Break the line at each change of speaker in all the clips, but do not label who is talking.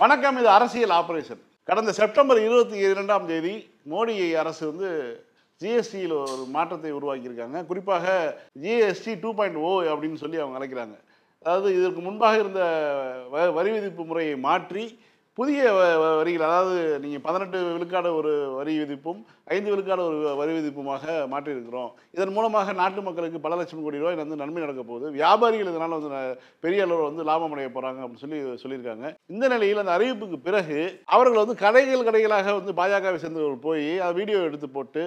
வணக்கம். இது அரசியல் ஆபரேஷன். கடந்த செப்டம்பர் 22ஆம் தேதி மோடி அரசு வந்து ஜிஎஸ்டியில் ஒரு மாற்றத்தை உருவாக்கியிருக்காங்க. குறிப்பாக ஜிஎஸ்டி 2.0 அப்படின்னு சொல்லி அவங்க அழைக்கிறாங்க. அதாவது இதற்கு முன்பாக இருந்த வரி விதிப்பு முறையை மாற்றி புதிய வரிகள், அதாவது நீங்கள் 18 விழுக்காடு ஒரு வரி விதிப்பும் 5 விழுக்காடு ஒரு வரி விதிப்புமாக மாற்றியிருக்கிறோம். இதன் மூலமாக நாட்டு மக்களுக்கு பல லட்சம் கோடி ரூபாய் வந்து நன்மை நடக்க போகுது. வியாபாரிகள் இதனால் வந்து பெரிய அளவில் வந்து லாபம் அடைய போகிறாங்க அப்படின்னு சொல்லியிருக்காங்க. இந்த நிலையில் அந்த அறிவிப்புக்கு பிறகு அவர்கள் வந்து கடைகளாக வந்து பாஜகவை சேர்ந்தவர்கள் போய் வீடியோ எடுத்து போட்டு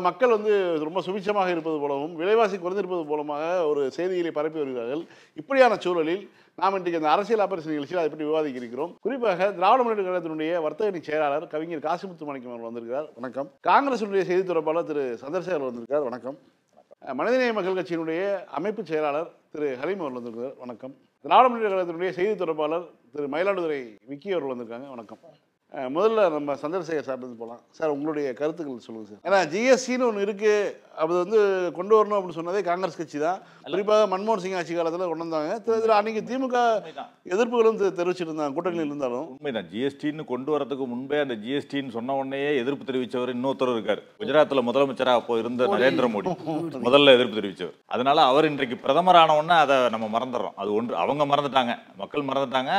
மக்கள் வந்து ரொம்ப சுபிட்சமாக இருப்பது போலவும் விலைவாசி குறைந்திருப்பது போலமாக ஒரு செய்திகளை பரப்பி வருகிறார்கள். இப்படியான சூழலில் நாம் இன்றைக்கு அந்த அரசியல் ஆபரேஷன் நிகழ்ச்சியில் அதை பற்றி விவாதிக்க இருக்கிறோம். குறிப்பாக திராவிட முன்னேற்ற கழகத்தினுடைய வர்த்தக அணி செயலாளர் கவிஞர் காசிமுத்து மாணிக்கம் அவர்கள் வந்திருக்கிறார். வணக்கம். காங்கிரசினுடைய செய்தி தொடர்பாளர் திரு சந்திரசேகர் வந்திருக்கார். வணக்கம். மனிதநேய மக்கள் கட்சியினுடைய அமைப்பு செயலாளர் திரு ஹலீம் அவர்கள் வந்திருக்கிறார். வணக்கம். திராவிட முன்னேற்ற கழகத்தினுடைய செய்தி தொடர்பாளர் திரு மயிலாடுதுறை விக்கி அவர்கள் வந்திருக்காங்க. வணக்கம். முதல்ல நம்ம சந்திரசேகர் சார் போகலாம். சார், உங்களுடைய கருத்துக்கள் சொல்லுங்கள் சார். ஏன்னா ஜிஎஸ்டின்னு ஒன்று இருக்குது, அது வந்து கொண்டு வரணும் அப்படின்னு சொன்னதே காங்கிரஸ் கட்சி தான். குறிப்பாக மன்மோகன் சிங் ஆட்சி காலத்தில் கொண்டு வந்தாங்க. அன்றைக்கி திமுக எதிர்ப்புகளும் தெரிவிச்சுட்டு இருந்தாங்க, கூட்டணியில் இருந்தாலும்.
உண்மைதான். ஜிஎஸ்டின்னு கொண்டு வரதுக்கு முன்பே அந்த ஜிஎஸ்டின்னு சொன்ன உடனே எதிர்ப்பு தெரிவித்தவர் இன்னொருத்தர் இருக்கார். குஜராத்தில் முதலமைச்சராக அப்போ இருந்த நரேந்திர மோடி முதல்ல எதிர்ப்பு தெரிவித்தவர். அதனால அவர் இன்றைக்கு பிரதமரான உடனே அதை நம்ம மறந்துடுறோம். அது ஒன்று அவங்க மறந்துட்டாங்க, மக்கள் மறந்துட்டாங்க,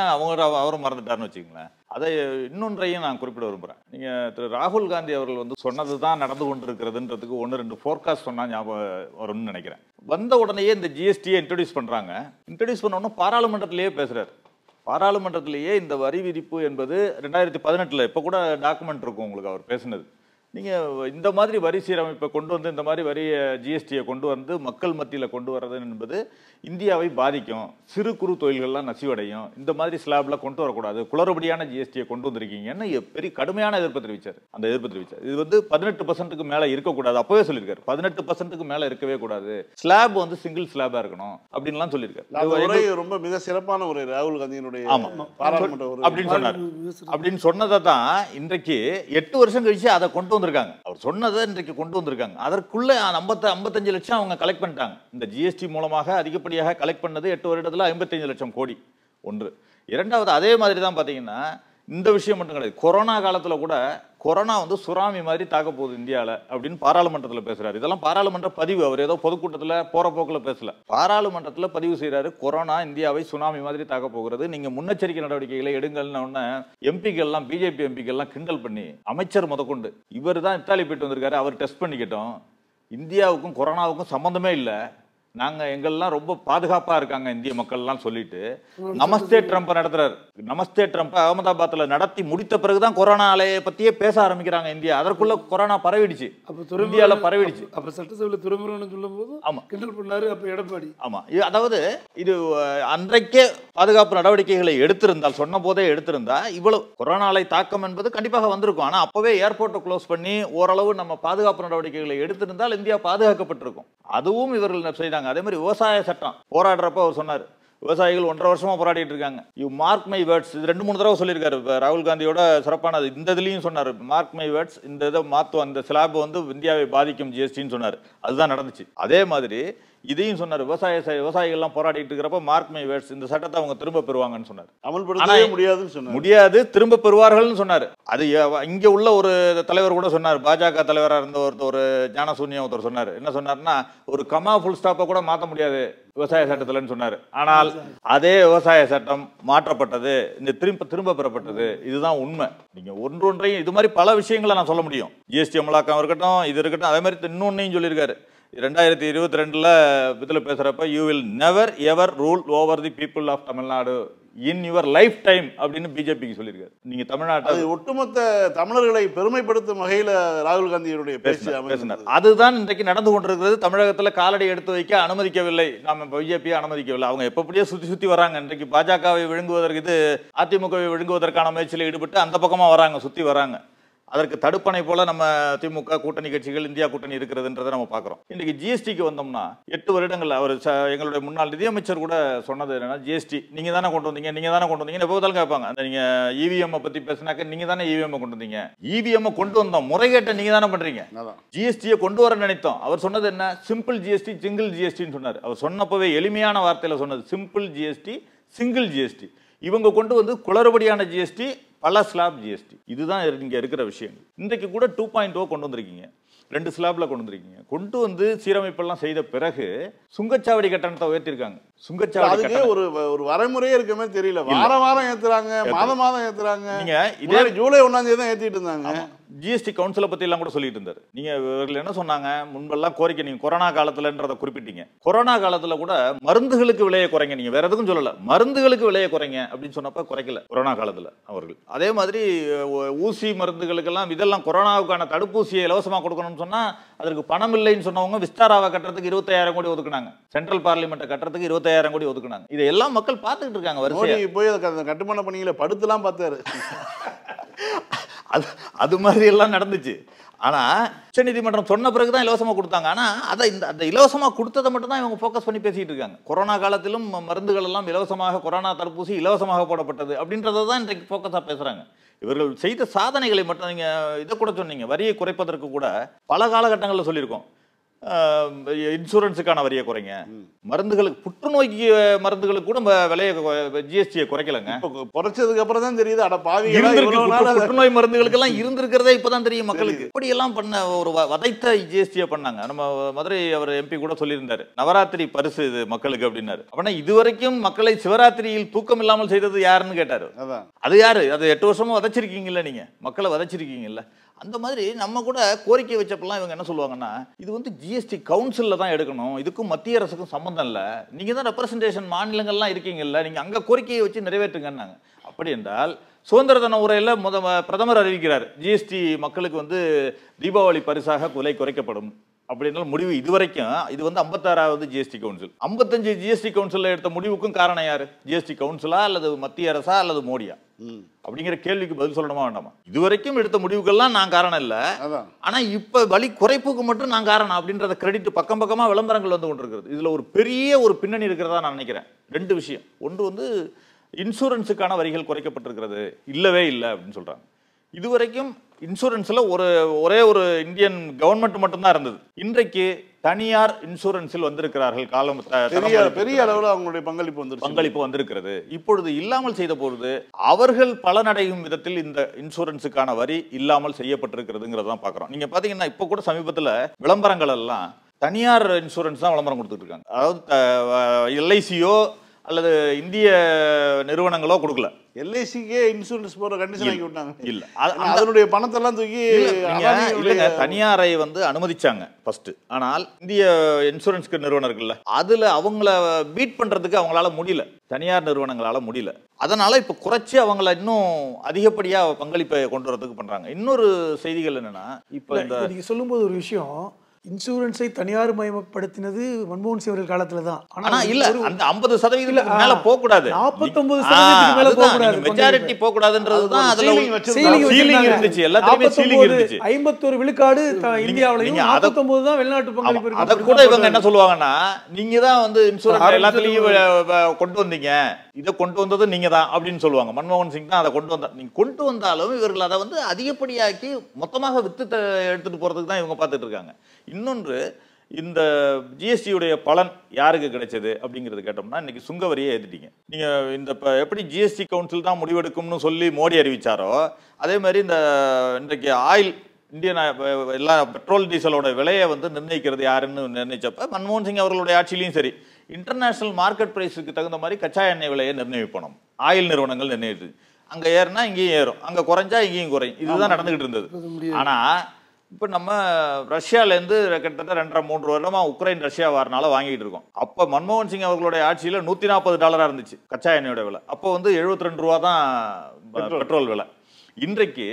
அவரும் மறந்துட்டாருன்னு வச்சுக்கங்களேன். அதை இன்னொன்றையும் நான் குறிப்பிட விரும்புகிறேன். நீங்கள் திரு ராகுல் காந்தி அவர்கள் வந்து சொன்னது தான் நடந்து கொண்டு இருக்கிறதுன்றதுக்கு 1-2 ஃபோர்காஸ்ட் சொன்னால் ஞாபகம் வரும்னு நினைக்கிறேன். வந்த உடனேயே இந்த ஜிஎஸ்டியை இன்ட்ரடியூஸ் பண்ணுறாங்க. இன்ட்ரடியூஸ் பண்ண உடனே பாராளுமன்றத்திலேயே பேசுகிறார். பாராளுமன்றத்திலேயே இந்த வரி விதிப்பு என்பது 2018 இப்போ கூட டாக்குமெண்ட் இருக்கும் உங்களுக்கு அவர் பேசுனது. நீங்கள் இந்த மாதிரி வரி சீரமைப்பை கொண்டு வந்து இந்த மாதிரி வரி ஜிஎஸ்டியை கொண்டு வந்து மக்கள் மத்தியில் கொண்டு வர்றது என்பது இந்தியாவை பாதிக்கும், சிறு குறு தொழில்கள்லாம் நசிவடையும், இந்த மாதிரி ஸ்லாப்லாம் கொண்டு வரக்கூடாது, குளறுபடியான ஜிஎஸ்டியை கொண்டு வந்திருக்கீங்கன்னு பெரிய கடுமையான எதிர்ப்பு தெரிவித்தார். அந்த எதிர்ப்பு தெரிவித்தார். இது வந்து 18% மேலே இருக்கக்கூடாது, அப்போவே சொல்லியிருக்காரு. 18% மேலே இருக்கவே கூடாது, ஸ்லாப் வந்து சிங்கிள் ஸ்லாபாக இருக்கணும் அப்படின்லாம் சொல்லியிருக்காரு.
ரொம்ப மிக சிறப்பான ஒரு ராகுல் காந்தியினுடைய
அப்படின்னு சொன்னார். அப்படின்னு சொன்னதை தான் இன்றைக்கு 8 வருஷம் கழிச்சு அதை கொண்டு வந்திருக்காங்க. அவர் சொன்னதை இன்றைக்கு கொண்டு வந்திருக்காங்க. அதற்குள்ள 55 லட்சம் அவங்க கலெக்ட் பண்ணிட்டாங்க. இந்த ஜிஎஸ்டி மூலமாக அதிகப்படியாக கலெக்ட் பண்ணது 8 வருடத்தில் 55 லட்சம் கோடி. ஒன்று. இரண்டாவது, அதே மாதிரி தான் பார்த்தீங்கன்னா இந்த விஷயம் மட்டும் கிடையாது. கொரோனா காலத்தில் கூட கொரோனா வந்து சுறாமி மாதிரி தாக்க போகுது இந்தியாவில் அப்படின்னு பாராளுமன்றத்தில் பேசுறாரு. இதெல்லாம் பாராளுமன்ற பதிவு. அவர் ஏதோ பொதுக்கூட்டத்தில் போற போக்கில் பேசல, பாராளுமன்றத்தில் பதிவு செய்யறாரு. கொரோனா இந்தியாவை சுனாமி மாதிரி தாக்க போகிறது, நீங்க முன்னெச்சரிக்கை நடவடிக்கைகளை எடுங்கள்னு உடனே எம்பிக்கள்லாம், பிஜேபி எம்பிக்கள்லாம் கிண்டல் பண்ணி, அமைச்சர் முதற்கொண்டு இவர் தான் இத்தாலி போயிட்டு வந்திருக்காரு, அவர் டெஸ்ட் பண்ணிக்கிட்டோம், இந்தியாவுக்கும் கொரோனாவுக்கும் சம்பந்தமே இல்லை, நாங்கள் எங்கெல்லாம் ரொம்ப பாதுகாப்பாக இருக்காங்க இந்திய மக்கள்லாம் சொல்லிட்டு நமஸ்தே ட்ரம்ப் நடத்துறாரு. நமஸ்தே ட்ரம்ப் அகமதாபாத்தில் நடத்தி முடித்த பிறகுதான் கொரோனா அலையை பற்றியே பேச ஆரம்பிக்கிறாங்க இந்தியா. அதற்குள்ள கொரோனா பரவிடுச்சு, இந்தியாவில் பரவிடுச்சு.
அப்போ சட்டசபையில் துறைமுறைன்னு சொல்லும் போது
ஆமாம்
கிண்டல் பண்ணாரு அப்போ எடப்பாடி.
ஆமாம், அதாவது இது அன்றைக்கே பாதுகாப்பு நடவடிக்கைகளை எடுத்திருந்தால், சொன்ன போதே எடுத்திருந்தா இவ்வளவு கொரோனா அலை தாக்கம் என்பது கண்டிப்பாக வந்திருக்கும். ஆனால் அப்போவே ஏர்போர்ட்டை க்ளோஸ் பண்ணி ஓரளவு நம்ம பாதுகாப்பு நடவடிக்கைகளை எடுத்திருந்தால் இந்தியா பாதுகாக்கப்பட்டிருக்கும். அதுவும் இவர்கள் செய்தாங்க. அதே மாதிரி விவசாய சட்டம் போராடுறப்ப அவர் சொன்னார், விவசாயிகள் 1.5 வருஷமா போராடிட்டு இருக்காங்க, யூ மார்க் மை வேர்ட்ஸ். இது 2-3 தடவை சொல்லியிருக்காரு. ராகுல் காந்தியோட சிறப்பானது இந்த இதுலையும் சொன்னார், மார்க் மை வேர்ட்ஸ், இந்த இதை மாற்றுவோம், அந்த ஸ்லாப் வந்து இந்தியாவை பாதிக்கும் ஜிஎஸ்டின்னு சொன்னார். அதுதான் நடந்துச்சு. அதே மாதிரி இதையும் சொன்னார், விவசாயிகள்லாம் போராடிட்டு இருக்கிறப்ப மார்க் மை வேர்ட்ஸ், இந்த சட்டத்தை அவங்க திரும்ப பெறுவாங்கன்னு சொன்னார்.
அமல்படுத்தவே
முடியாது, திரும்ப பெறுவார்கள்னு சொன்னார். அது இங்க உள்ள ஒரு தலைவர் கூட சொன்னார், பாஜக தலைவராக இருந்த ஒரு ஞானசூன்யம் ஒருத்தர் சொன்னார். என்ன சொன்னார்னா, ஒரு கமா ஃபுல் ஸ்டாப்பை கூட மாற்ற முடியாது விவசாய சட்டத்தில்னு சொன்னார். ஆனால் அதே விவசாய சட்டம் மாற்றப்பட்டது, இந்த திரும்ப பெறப்பட்டது. இதுதான் உண்மை. நீங்க ஒன்றொன்றையும் இது மாதிரி பல விஷயங்களை நான் சொல்ல முடியும். ஜிஎஸ்டி அமலாக்கம் இருக்கட்டும், இது இருக்கட்டும். அதே மாதிரி இன்னொன்னையும் சொல்லியிருக்காரு 2022 இதில் பேசுறப்ப, you will never ever rule over the people of Tamil Nadu in your lifetime அப்படின்னு பிஜேபிக்கு சொல்லியிருக்காரு. நீங்க தமிழ்நாட்டில்
ஒட்டுமொத்த தமிழர்களை பெருமைப்படுத்தும் வகையில் ராகுல் காந்தியுடைய பேசினார்.
அதுதான் இன்றைக்கு நடந்து கொண்டிருக்கிறது. தமிழகத்தில் காலடி எடுத்து வைக்க அனுமதிக்கவில்லை, நாம பிஜேபியை அனுமதிக்கவில்லை. அவங்க எப்படியே சுத்தி வராங்க. இன்றைக்கு பாஜகவை விழுங்குவதற்கு, இது அதிமுகவை விழுங்குவதற்கான முயற்சியில் ஈடுபட்டு அந்த பக்கமா வராங்க, சுத்தி வராங்க. அதற்கு தடுப்பணை போல நம்ம திமுக கூட்டணி கட்சிகள், இந்தியா கூட்டணி இருக்கிறதுன்றதை நம்ம பார்க்குறோம். இன்றைக்கு ஜிஎஸ்டிக்கு வந்தோம்னா 8 வருடங்கள் அவர் எங்களுடைய முன்னாள் நிதியமைச்சர் கூட சொன்னது என்னன்னா, ஜிஎஸ்டி நீங்க தானே கொண்டு வந்தீங்க, நீங்க தானே கொண்டு வந்தீங்க, எப்போதாலும் கேட்பாங்க. அந்த நீங்க இவிஎம் பத்தி பேசினாக்க, நீங்க தானே இவிஎம் கொண்டு வந்தீங்க, இவிஎம் கொண்டு வந்தோம், முறைகேட்டை நீங்க தானே பண்றீங்க, ஜிஎஸ்டியை கொண்டு வர நினைத்தோம். அவர் சொன்னது என்ன, சிம்பிள் ஜிஎஸ்டி, சிங்கிள் ஜிஎஸ்டின்னு சொன்னார். அவர் சொன்னப்பவே எளிமையான வார்த்தையில சொன்னது, சிம்பிள் ஜிஎஸ்டி, சிங்கிள் ஜிஎஸ்டி. இவங்க கொண்டு வந்து குளறுபடியான ஜிஎஸ்டி, பல ஸ்லாப் ஜிஎஸ்டி. இதுதான் இங்க இருக்கிற விஷயம். இன்றைக்கு கூட 2.0 கொண்டு வந்திருக்கீங்க, 2 ஸ்லாப்ல கொண்டு வந்திருக்கீங்க. கொண்டு வந்து சீரமைப்பெல்லாம் செய்த பிறகு சுங்கச்சாவடி கட்டணத்தை உயர்த்திருக்காங்க.
அதுக்கு ஒரு வரைமுறையே இருக்க மாதிரி தெரியல. வாரம் ஏத்துறாங்க, மாதம் ஏத்துறாங்க.
நீங்க இதே
ஜூலை 1ஆம் தேதி தான் ஏத்திட்டு இருந்தாங்க.
ஜிஎஸ்டி கவுன்சிலை பத்தி எல்லாம் கூட சொல்லிட்டு இருந்தாரு. நீங்க இவர்கள் என்ன சொன்னாங்க, முன்பெல்லாம் கோரிக்கை நீங்க கொரோனா காலத்துலன்றதை குறிப்பிட்டீங்க. கொரோனா காலத்துல கூட மருந்துகளுக்கு விலையை குறைங்க, நீங்க வேற எதுக்கும் சொல்லல, மருந்துகளுக்கு விலையை குறைங்க அப்படின்னு சொன்னப்ப குறைக்கல கொரோனா காலத்துல அவர்கள். அதே மாதிரி ஊசி மருந்துகளுக்கெல்லாம் இதெல்லாம் கொரோனாவுக்கான தடுப்பூசியை இலவசமா கொடுக்கணும்னு சொன்னா அதற்கு பணம் இல்லைன்னு சொன்னவங்க விஸ்தாராவை கட்டுறதுக்கு 25,000 கோடி ஒதுக்குனாங்க, சென்ட்ரல் பார்லிமெண்ட்டை கட்டுறதுக்கு 25,000 கோடி ஒதுக்குனாங்க. இதெல்லாம் மக்கள் பார்த்துக்கிட்டு இருக்காங்க. வரிசையா
போய் கட்டுமான பணிகளை படுத்துலாம் பார்த்தாரு.
அது மாதிரி எல்லாம் நடந்துச்சு. ஆனா உச்சநீதிமன்றம் சொன்ன பிறகுதான் இலவசமா கொடுத்தாங்க. ஆனா அந்த இலவசமா கொடுத்ததை மட்டும் தான் இவங்க ஃபோக்கஸ் பண்ணி பேசிட்டு இருக்காங்க. கொரோனா காலத்திலும் மருந்துகள் எல்லாம் இலவசமாக, கொரோனா தடுப்பூசி இலவசமாக போடப்பட்டது அப்படின்றத தான் இன்றைக்கு ஃபோக்கஸா பேசுறாங்க. இவர்கள் செய்த சாதனைகளை மட்டும் நீங்க இதை கூட சொன்னீங்க, வரியை குறைப்பதற்கு கூட பல காலகட்டங்களில் சொல்லியிருக்கோம். இன்சூரன்ஸுக்கான வரியை குறைங்க, மருந்துகளுக்கு, புற்றுநோய்க்கு மருந்துகளுக்கு கூட விலையை ஜிஎஸ்டியை குறைக்கலங்க.
குறைச்சதுக்கு அப்புறம் தான் தெரியுது அட பாவி
புற்றுநோய் மருந்துகளுக்கு எல்லாம் இருந்திருக்கிறதே இப்பதான் தெரியும் மக்களுக்கு. இப்படி எல்லாம் பண்ண ஒரு வதைத்த ஜிஎஸ்டியை பண்ணாங்க. நம்ம மதுரை அவர் எம்பி கூட சொல்லியிருந்தாரு, நவராத்திரி பரிசு இது மக்களுக்கு அப்படின்னாரு. அப்படின்னா இதுவரைக்கும் மக்களை சிவராத்திரியில் தூக்கம் இல்லாமல் செய்தது யாருன்னு கேட்டாரு. அது யாரு? அது 8 வருஷமா வதைச்சிருக்கீங்கல்ல, நீங்க மக்களை வதைச்சிருக்கீங்கல்ல. அந்த மாதிரி நம்ம கூட கோரிக்கை வச்சப்பெல்லாம் இவங்க என்ன சொல்லுவாங்கன்னா, இது வந்து ஜிஎஸ்டி கவுன்சிலில் தான் எடுக்கணும், இதுக்கும் மத்திய அரசுக்கும் சம்மந்தம் இல்லை, நீங்கள் தான் ரெப்ரசன்டேஷன் மாநிலங்கள்லாம் இருக்கீங்கல்ல, நீங்கள் அங்கே கோரிக்கையை வச்சு நிறைவேற்றுங்கன்னாங்க. அப்படி என்றால் சுதந்திர தின உரையில் பிரதமர் அறிவிக்கிறார், ஜிஎஸ்டி மக்களுக்கு வந்து தீபாவளி பரிசாக விலை குறைக்கப்படும் அப்படின்ற முடிவு. இதுவரைக்கும் இது வந்து 56வது ஜிஎஸ்டி கவுன்சில். 55 ஜிஎஸ்டி கவுன்சில் எடுத்த முடிவுக்கும் காரணம் யாரு? ஜிஎஸ்டி கவுன்சிலா அல்லது மத்திய அரசா அல்லது மோடியா அப்படிங்கிற கேள்விக்கு பதில் சொல்லணுமா வேண்டாமா? இதுவரைக்கும் எடுத்த முடிவுகள்லாம் நான் காரணம் இல்லை, ஆனா இப்ப வலி குறைப்புக்கு மட்டும் நான் காரணம் அப்படின்றத கிரெடிட் பக்கம் பக்கமா விளம்பரங்கள் வந்து கொண்டிருக்கிறது. இதுல ஒரு பெரிய ஒரு பின்னணி இருக்கிறதா நான் நினைக்கிறேன். 2 விஷயம். ஒன்று வந்து இன்சூரன்ஸுக்கான வரிகள் குறைக்கப்பட்டிருக்கிறது, இல்லவே இல்லை அப்படின்னு சொல்றாங்க. இதுவரைக்கும் இன்சூரன்ஸ்ல ஒரே ஒரு இந்தியன் கவர்மெண்ட் மட்டும்தான் இருந்தது. இன்றைக்கு தனியார் இன்சூரன்ஸில் வந்திருக்கிறார்கள். காலம்
பெரிய அளவில் அவங்களுடைய பங்களிப்பு
வந்திருக்கிறது. இப்பொழுது இல்லாமல் செய்த பொழுது அவர்கள் பலனடையும் விதத்தில் இந்த இன்சூரன்ஸுக்கான வரி இல்லாமல் செய்யப்பட்டிருக்கிறதுங்கிறதான் பாக்குறோம். நீங்க பாத்தீங்கன்னா இப்ப கூட சமீபத்தில் விளம்பரங்கள் எல்லாம் தனியார் இன்சூரன்ஸ் தான் விளம்பரம் கொடுத்துட்டு இருக்காங்க. அதாவது எல்ஐசியோ அல்லது இந்திய நிறுவனங்களோ கொடுக்கல.
எல்ஐசிக்கே இன்சூரன்ஸ் போற கண்டிஷன் ஆக்கி விட்டாங்க.
இல்ல
அதனுடைய பணத்தெல்லாம் தூக்கி
இல்லங்க, தனியாரை வந்து அனுமதிச்சாங்க ஃபர்ஸ்ட். ஆனால் இந்திய இன்சூரன்ஸ் நிறுவனங்கள்ல அதுல அவங்கள பீட் பண்றதுக்கு அவங்களால முடியல, தனியார் நிறுவனங்களால முடியல. அதனால இப்ப குறைச்சி அவங்கள இன்னும் அதிகப்படியா பங்களிப்பை கொண்டு வரதுக்கு பண்றாங்க. இன்னொரு செய்திகள் என்னன்னா, இப்ப
நீங்க சொல்லும்போது ஒரு விஷயம், இன்சூரன்ஸை தனியார் மயப்படுத்தினது மன்மோகன் சிங் அவர்கள் காலத்துல தான்.
ஆனா இல்ல, அந்த 50% மேல போக கூடாது,
49% மேல போக கூடாது,
மெஜாரிட்டி போக கூடாதுன்றது தான் அதுல
சீலிங்
இருந்துச்சு. எல்லாத்தையுமே சீலிங் இருந்துச்சு.
51 விழுக்காடு இந்தியாவுலயும் 49 தான் வெளிநாட்டு பங்களிப்பு இருக்கு.
அத கூட இவங்க என்ன சொல்லுவாங்கன்னா, நீங்க தான் வந்து இன்சூரன்ஸ் எல்லாத்துலயும் கொண்டு வந்தீங்க, இதை கொண்டு வந்தது நீங்க தான் அப்படின்னு சொல்லுவாங்க. மன்மோகன் சிங் தான் அதை கொண்டு வந்தா. நீங்க கொண்டு வந்தாலும் இவர்கள் அதை வந்து அதிகப்படியாக்கி மொத்தமாக வித்து எடுத்துட்டு போறதுக்கு தான் இவங்க பார்த்துட்டு இருக்காங்க. இன்னொன்று, இந்த ஜிஎஸ்டியுடைய பலன் யாருக்கு கிடைச்சது அப்படிங்கிறது கேட்டோம்னா, இன்னைக்கு சுங்க வரியை ஏற்றிட்டீங்க நீங்க. இந்த எப்படி ஜிஎஸ்டி கவுன்சில் தான் முடிவெடுக்கும்னு சொல்லி மோடி அறிவிச்சாரோ, அதே மாதிரி இன்றைக்கு ஆயில் இந்தியன் எல்லா பெட்ரோல் டீசலோட விலையை வந்து நிர்ணயிக்கிறது யாருன்னு நிர்ணயிச்சப்ப மன்மோகன் சிங் அவர்களுடைய ஆட்சியிலையும் சரி, இன்டர்நேஷனல் மார்க்கெட் பிரைஸுக்கு தகுந்த மாதிரி கச்சா எண்ணெய் விலையை நிர்ணயிப்போம். ஆயில் நிறுவனங்கள் நிர்ணயித்து அங்க ஏறுனா இங்கேயும் ஏறும், அங்க குறைஞ்சா இங்கேயும் குறையும். இதுதான் நடந்துகிட்டு இருந்தது. ஆனா இப்போ நம்ம ரஷ்யாவிலேருந்து கிட்டத்தட்ட 2.5-3 வருடமா உக்ரைன் ரஷ்யா வாரனால வாங்கிட்டு இருக்கோம். அப்போ மன்மோகன் சிங் அவர்களுடைய ஆட்சியில் $140 இருந்துச்சு கச்சா எண்ணெயோட விலை. அப்போ வந்து 72 ரூபா தான் பெட்ரோல் விலை. இன்றைக்கு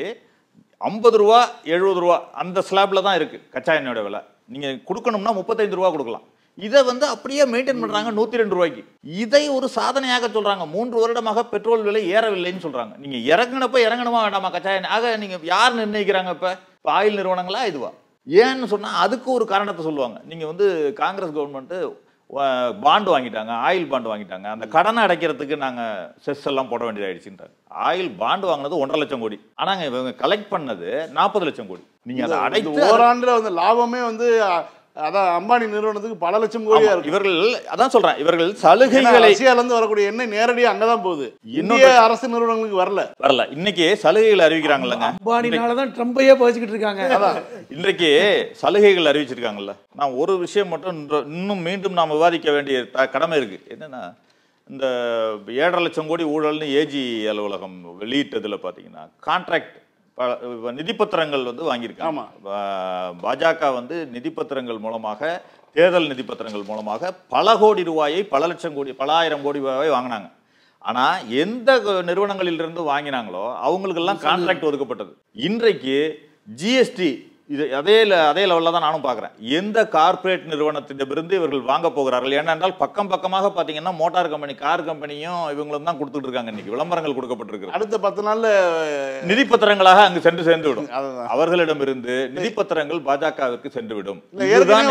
50 ரூபா 70 ரூபா அந்த ஸ்லாப்ல தான் இருக்கு கச்சா எண்ணெயோட விலை. நீங்க கொடுக்கணும்னா 35 ரூபா கொடுக்கலாம். இதை வந்து அப்படியே மெயின்டைன் பண்றாங்க 102 ரூபாய்க்கு. இதை ஒரு சாதனையாக சொல்றாங்க. 3 வருடமாக பெட்ரோல் விலை ஏறவில்லைன்னு சொல்றாங்க. நீங்க இறங்கினப்ப இறங்கணுமா வேண்டாமா கச்சா எண்ணெய்? ஆக நீங்க யார் நிர்ணயிக்கிறாங்க? இப்ப ஆயில் நிறுவனங்களா இதுவா? ஏன்னு சொன்னா அதுக்கு ஒரு காரணத்தை சொல்லுவாங்க. நீங்க வந்து காங்கிரஸ் கவர்மெண்ட் பாண்டு வாங்கிட்டாங்க, ஆயில் பாண்டு வாங்கிட்டாங்க, அந்த கடனை அடைக்கிறதுக்கு நாங்க செஸ் எல்லாம் போட வேண்டியதாயிடுச்சுன்றாங்க. ஆயில் பாண்டு வாங்கினது 1.5 லட்சம் கோடி, ஆனாங்க இவங்க கலெக்ட் பண்ணது 40 லட்சம் கோடி. நீங்க அதை அடைத்து
ஓராண்டுல வந்து லாபமே வந்து அதான் அம்பானி நிறுவனத்துக்கு பல லட்சம் கோடியா இருக்கும்.
இவர்கள் அதான் சொல்றேன், இவர்கள் சலுகைகளை
ரஷ்யால இருந்து வரக்கூடிய எண்ணெய் நேரடியாக அங்கதான் போகுது, இந்திய அரசு நிறுவனங்களுக்கு வரல.
இன்னைக்கு சலுகைகள் அறிவிக்கிறாங்கல்லங்க,
அம்பானினாலதான் ட்ரம்பையே பகிச்சுக்கிட்டு இருக்காங்க.
இன்றைக்கு சலுகைகள் அறிவிச்சிருக்காங்கல்ல. நான் ஒரு விஷயம் மட்டும் இன்னும் மீண்டும் நாம் விவாதிக்க வேண்டிய கடமை இருக்கு. என்னன்னா, இந்த 7.5 லட்சம் கோடி ஊழல்னு ஏஜி அலுவலகம் வெளியிட்டதுல பாத்தீங்கன்னா கான்ட்ராக்ட் நிதிப்பத்திரங்கள் வந்து வாங்கியிருக்காங்க. பாஜக வந்து நிதிப்பத்திரங்கள் மூலமாக, தேர்தல் நிதிப்பத்திரங்கள் மூலமாக பல கோடி ரூபாயை, பல லட்சம் கோடி, பல ஆயிரம் கோடி ரூபாயை வாங்கினாங்க. ஆனா எந்த நிறுவனங்களிலிருந்து வாங்கினாங்களோ அவங்களுக்கெல்லாம் கான்ட்ராக்ட் ஒதுக்கப்பட்டது. இன்றைக்கு ஜிஎஸ்டி இது அதே லெவலில் தான் நானும் பார்க்குறேன். எந்த கார்பரேட் நிறுவனத்திடமிருந்து இவர்கள் வாங்க போகிறார்கள்? ஏனென்றால் பக்கம் பக்கமாக பார்த்தீங்கன்னா மோட்டார் கம்பெனி, கார் கம்பெனியும் இவங்களும் தான் கொடுத்துட்டு இருக்காங்க. இன்னைக்கு விளம்பரங்கள் கொடுக்கப்பட்டிருக்கு.
அடுத்த 10 நாள்ல
நிதிப்பத்திரங்களாக அங்கு சென்று விடும். அவர்களிடமிருந்து நிதிப்பத்திரங்கள் பாஜகவிற்கு சென்று விடும்.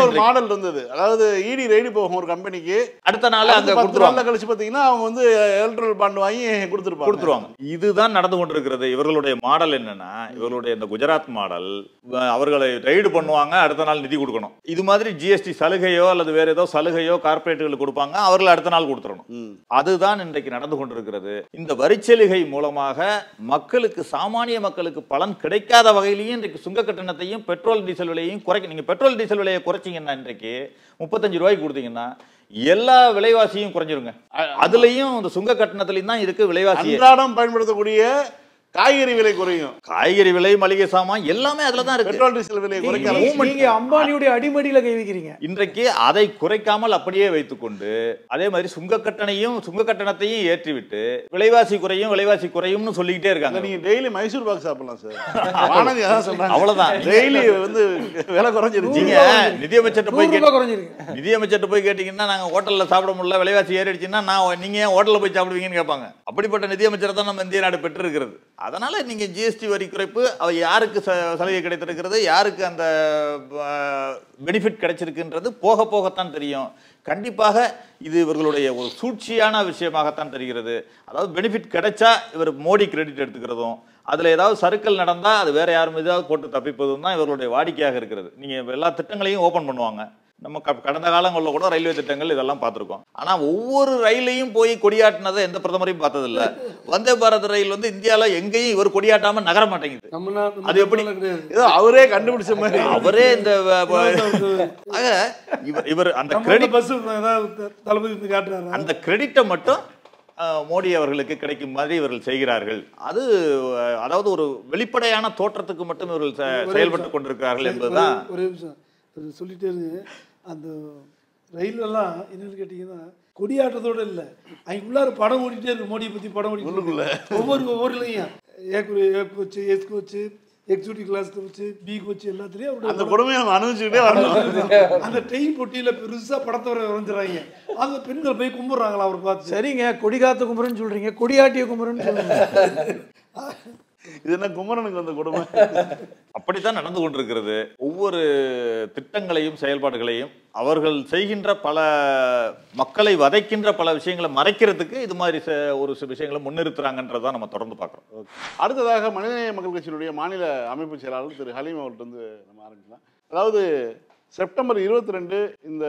ஒரு மாடல் இருந்தது. அதாவது இடி ரைடு போகும் ஒரு கம்பெனிக்கு, அடுத்த நாள் அங்க 10 நாள் கழிச்சு பார்த்தீங்கன்னா அவங்க வந்து எலக்ட்ரல் பாண்ட் வாங்கி கொடுத்துருவாங்க.
இதுதான் நடந்து கொண்டிருக்கிறது. இவர்களுடைய மாடல் என்னன்னா, இவர்களுடைய இந்த குஜராத் மாடல், அவர்களை ரைடு பண்ணுவாங்க, அடுத்த நாள் நிதி கொடுக்கணும். இது மாதிரி ஜிஎஸ்டி சலுகையோ அல்லது வேற ஏதோ சலுகையோ கார்பரேட்டுகளுக்கு கொடுப்பாங்க, அவர்கள் அடுத்த நாள் கொடுத்துடணும். அதுதான் இன்றைக்கு நடந்து கொண்டிருக்கிறது. இந்த வரிச்சலுகை மூலமாக மக்களுக்கு, சாமானிய மக்களுக்கு பலன் கிடைக்காத வகையிலையும் இன்றைக்கு சுங்க கட்டணத்தையும் பெட்ரோல் டீசல் விலையையும் குறைக்க. நீங்க பெட்ரோல் டீசல் விலையை குறைச்சிங்கன்னா, இன்றைக்கு 35 ரூபாய்க்கு கொடுத்தீங்கன்னா எல்லா விலைவாசியும் குறைஞ்சிருங்க. அதுலயும் இந்த சுங்க கட்டணத்திலையும் தான் இருக்கு விலைவாசி.
அன்றாடம் பயன்படுத்தக்கூடிய காய்கறி விலை குறையும்,
காய்கறி விலை, மளிகை சாமான் எல்லாமே அதுல தான் இருக்கு.
பெட்ரோல் டீசல் விலை குறைக்காம
நீங்க அம்பானியுடைய அடிமடியில கை வைக்கிறீங்க.
இன்றைக்கு அதை குறைக்காமல் அப்படியே வைத்துக்கொண்டு, அதே மாதிரி சுங்க கட்டணத்தையும் ஏற்றிவிட்டு விலைவாசி குறையும்னு சொல்லிக்கிட்டே இருக்காங்க.
நீங்க டெய்லி மைசூர் பாக் சாப்பிடலாம் சார். வானதி அதான் சொல்றாங்க.
அவ்வளவுதான்,
டெய்லி வந்து விலை குறைஞ்சிருச்சு.
நிதியமைச்சர்கிட்ட போய் கேட்டீங்கன்னா, நாங்க ஹோட்டல்ல சாப்பிட முடியல, விலைவாசி ஏறிடுச்சுன்னா, நீங்க ஏன் ஹோட்டல்ல போய் சாப்பிடுவீங்கன்னு கேட்பாங்க. அப்படிப்பட்ட நிதியமைச்சரை தான் நம்ம இந்திய நாடு பெற்று இருக்கிறது. அதனால நீங்க ஜிஎஸ்டி வரி குறைப்பு யாருக்கு சலுகை கிடைத்திருக்கிறது, யாருக்கு அந்த பெனிஃபிட் கிடைச்சிருக்குன்றது போக போகத்தான் தெரியும். கண்டிப்பாக இது இவர்களுடைய ஒரு சூழ்ச்சியான விஷயமாகத்தான் தெரிகிறது. அதாவது பெனிஃபிட் கிடைச்சா இவர் மோடி கிரெடிட் எடுத்துக்கிறதும், அதுல ஏதாவது சறுக்கல் நடந்தா அது வேற யாரும் ஏதாவது போட்டு தப்பிப்பதும் தான் இவர்களுடைய வாடிக்கையாக இருக்கிறது. நீங்க எல்லா திட்டங்களையும் ஓபன் பண்ணுவாங்க. நம்ம கடந்த காலங்களில் கூட ரயில்வே திட்டங்கள் இதெல்லாம் பார்த்துருக்கோம். ஆனா ஒவ்வொரு ரயிலையும் போய் கொடியாட்டினதை எந்த பிரதமரையும் பார்த்ததில்ல. வந்தே பாரத் ரயில் வந்து இந்தியால எங்கேயும் இவர் கொடியாட்டாம நகர மாட்டேங்குது. அது எப்படி?
ஏதோ அவரே கண்டுபிடிச்ச மாதிரி
அவரே இந்த இவர் அந்த கிரெடிட்டை மட்டும் மோடி அவர்களுக்கு கிடைக்கும் மாதிரி இவர்கள் செய்கிறார்கள். அது அதாவது ஒரு வெளிப்படையான தோற்றத்துக்கு மட்டும் இவர்கள் செயல்பட்டு கொண்டிருக்கிறார்கள் என்பதுதான்.
ஒரே நிமிஷம் சொல்லிட்டே இருக்கு. அந்த ரயிலெல்லாம் என்னன்னு கேட்டீங்கன்னா, கொடியாட்டத்தோட இல்லை, அவங்க உள்ளார படம் ஓடிட்டே இருக்கு. மோடியை பத்தி படம் ஓடிட்டு ஒவ்வொருலையும் A coach, S coach, executive class coach, B coach, எல்லாத்துலயும்
அந்த கொடுமையை நம்ம அனுபவிச்சுக்கிட்டே வரணும்.
அந்த ட்ரெயின் போட்டியில பெருசா படத்தை வரைஞ்சிடறாங்க. அந்த பெண்கள் போய் கும்பிடுறாங்களா அவர் பார்த்து.
சரிங்க, கொடிகாத்த கும்புறன்னு சொல்றீங்க, கொடியாட்டிய கும்புறன்னு சொல்றீங்க.
இது என்ன குமரனுக்கு வந்த கொடுமை?
அப்படித்தான் நடந்து கொண்டிருக்கிறது. ஒவ்வொரு திட்டங்களையும் செயல்பாடுகளையும் அவர்கள் செய்கின்ற பல மக்களை வதைக்கின்ற பல விஷயங்களை மறைக்கிறதுக்கு இது மாதிரி ஒரு விஷயங்களை முன்னிறுத்துறாங்கன்றதான் நம்ம தொடர்ந்து பார்க்குறோம்.
அடுத்ததாக மனிதநேய மக்கள் கட்சியினுடைய மாநில அமைப்பு செயலாளர் திரு ஹலீம் அவர்கிட்ட வந்து நம்ம ஆரம்பிக்கலாம். அதாவது செப்டம்பர் 22 இந்த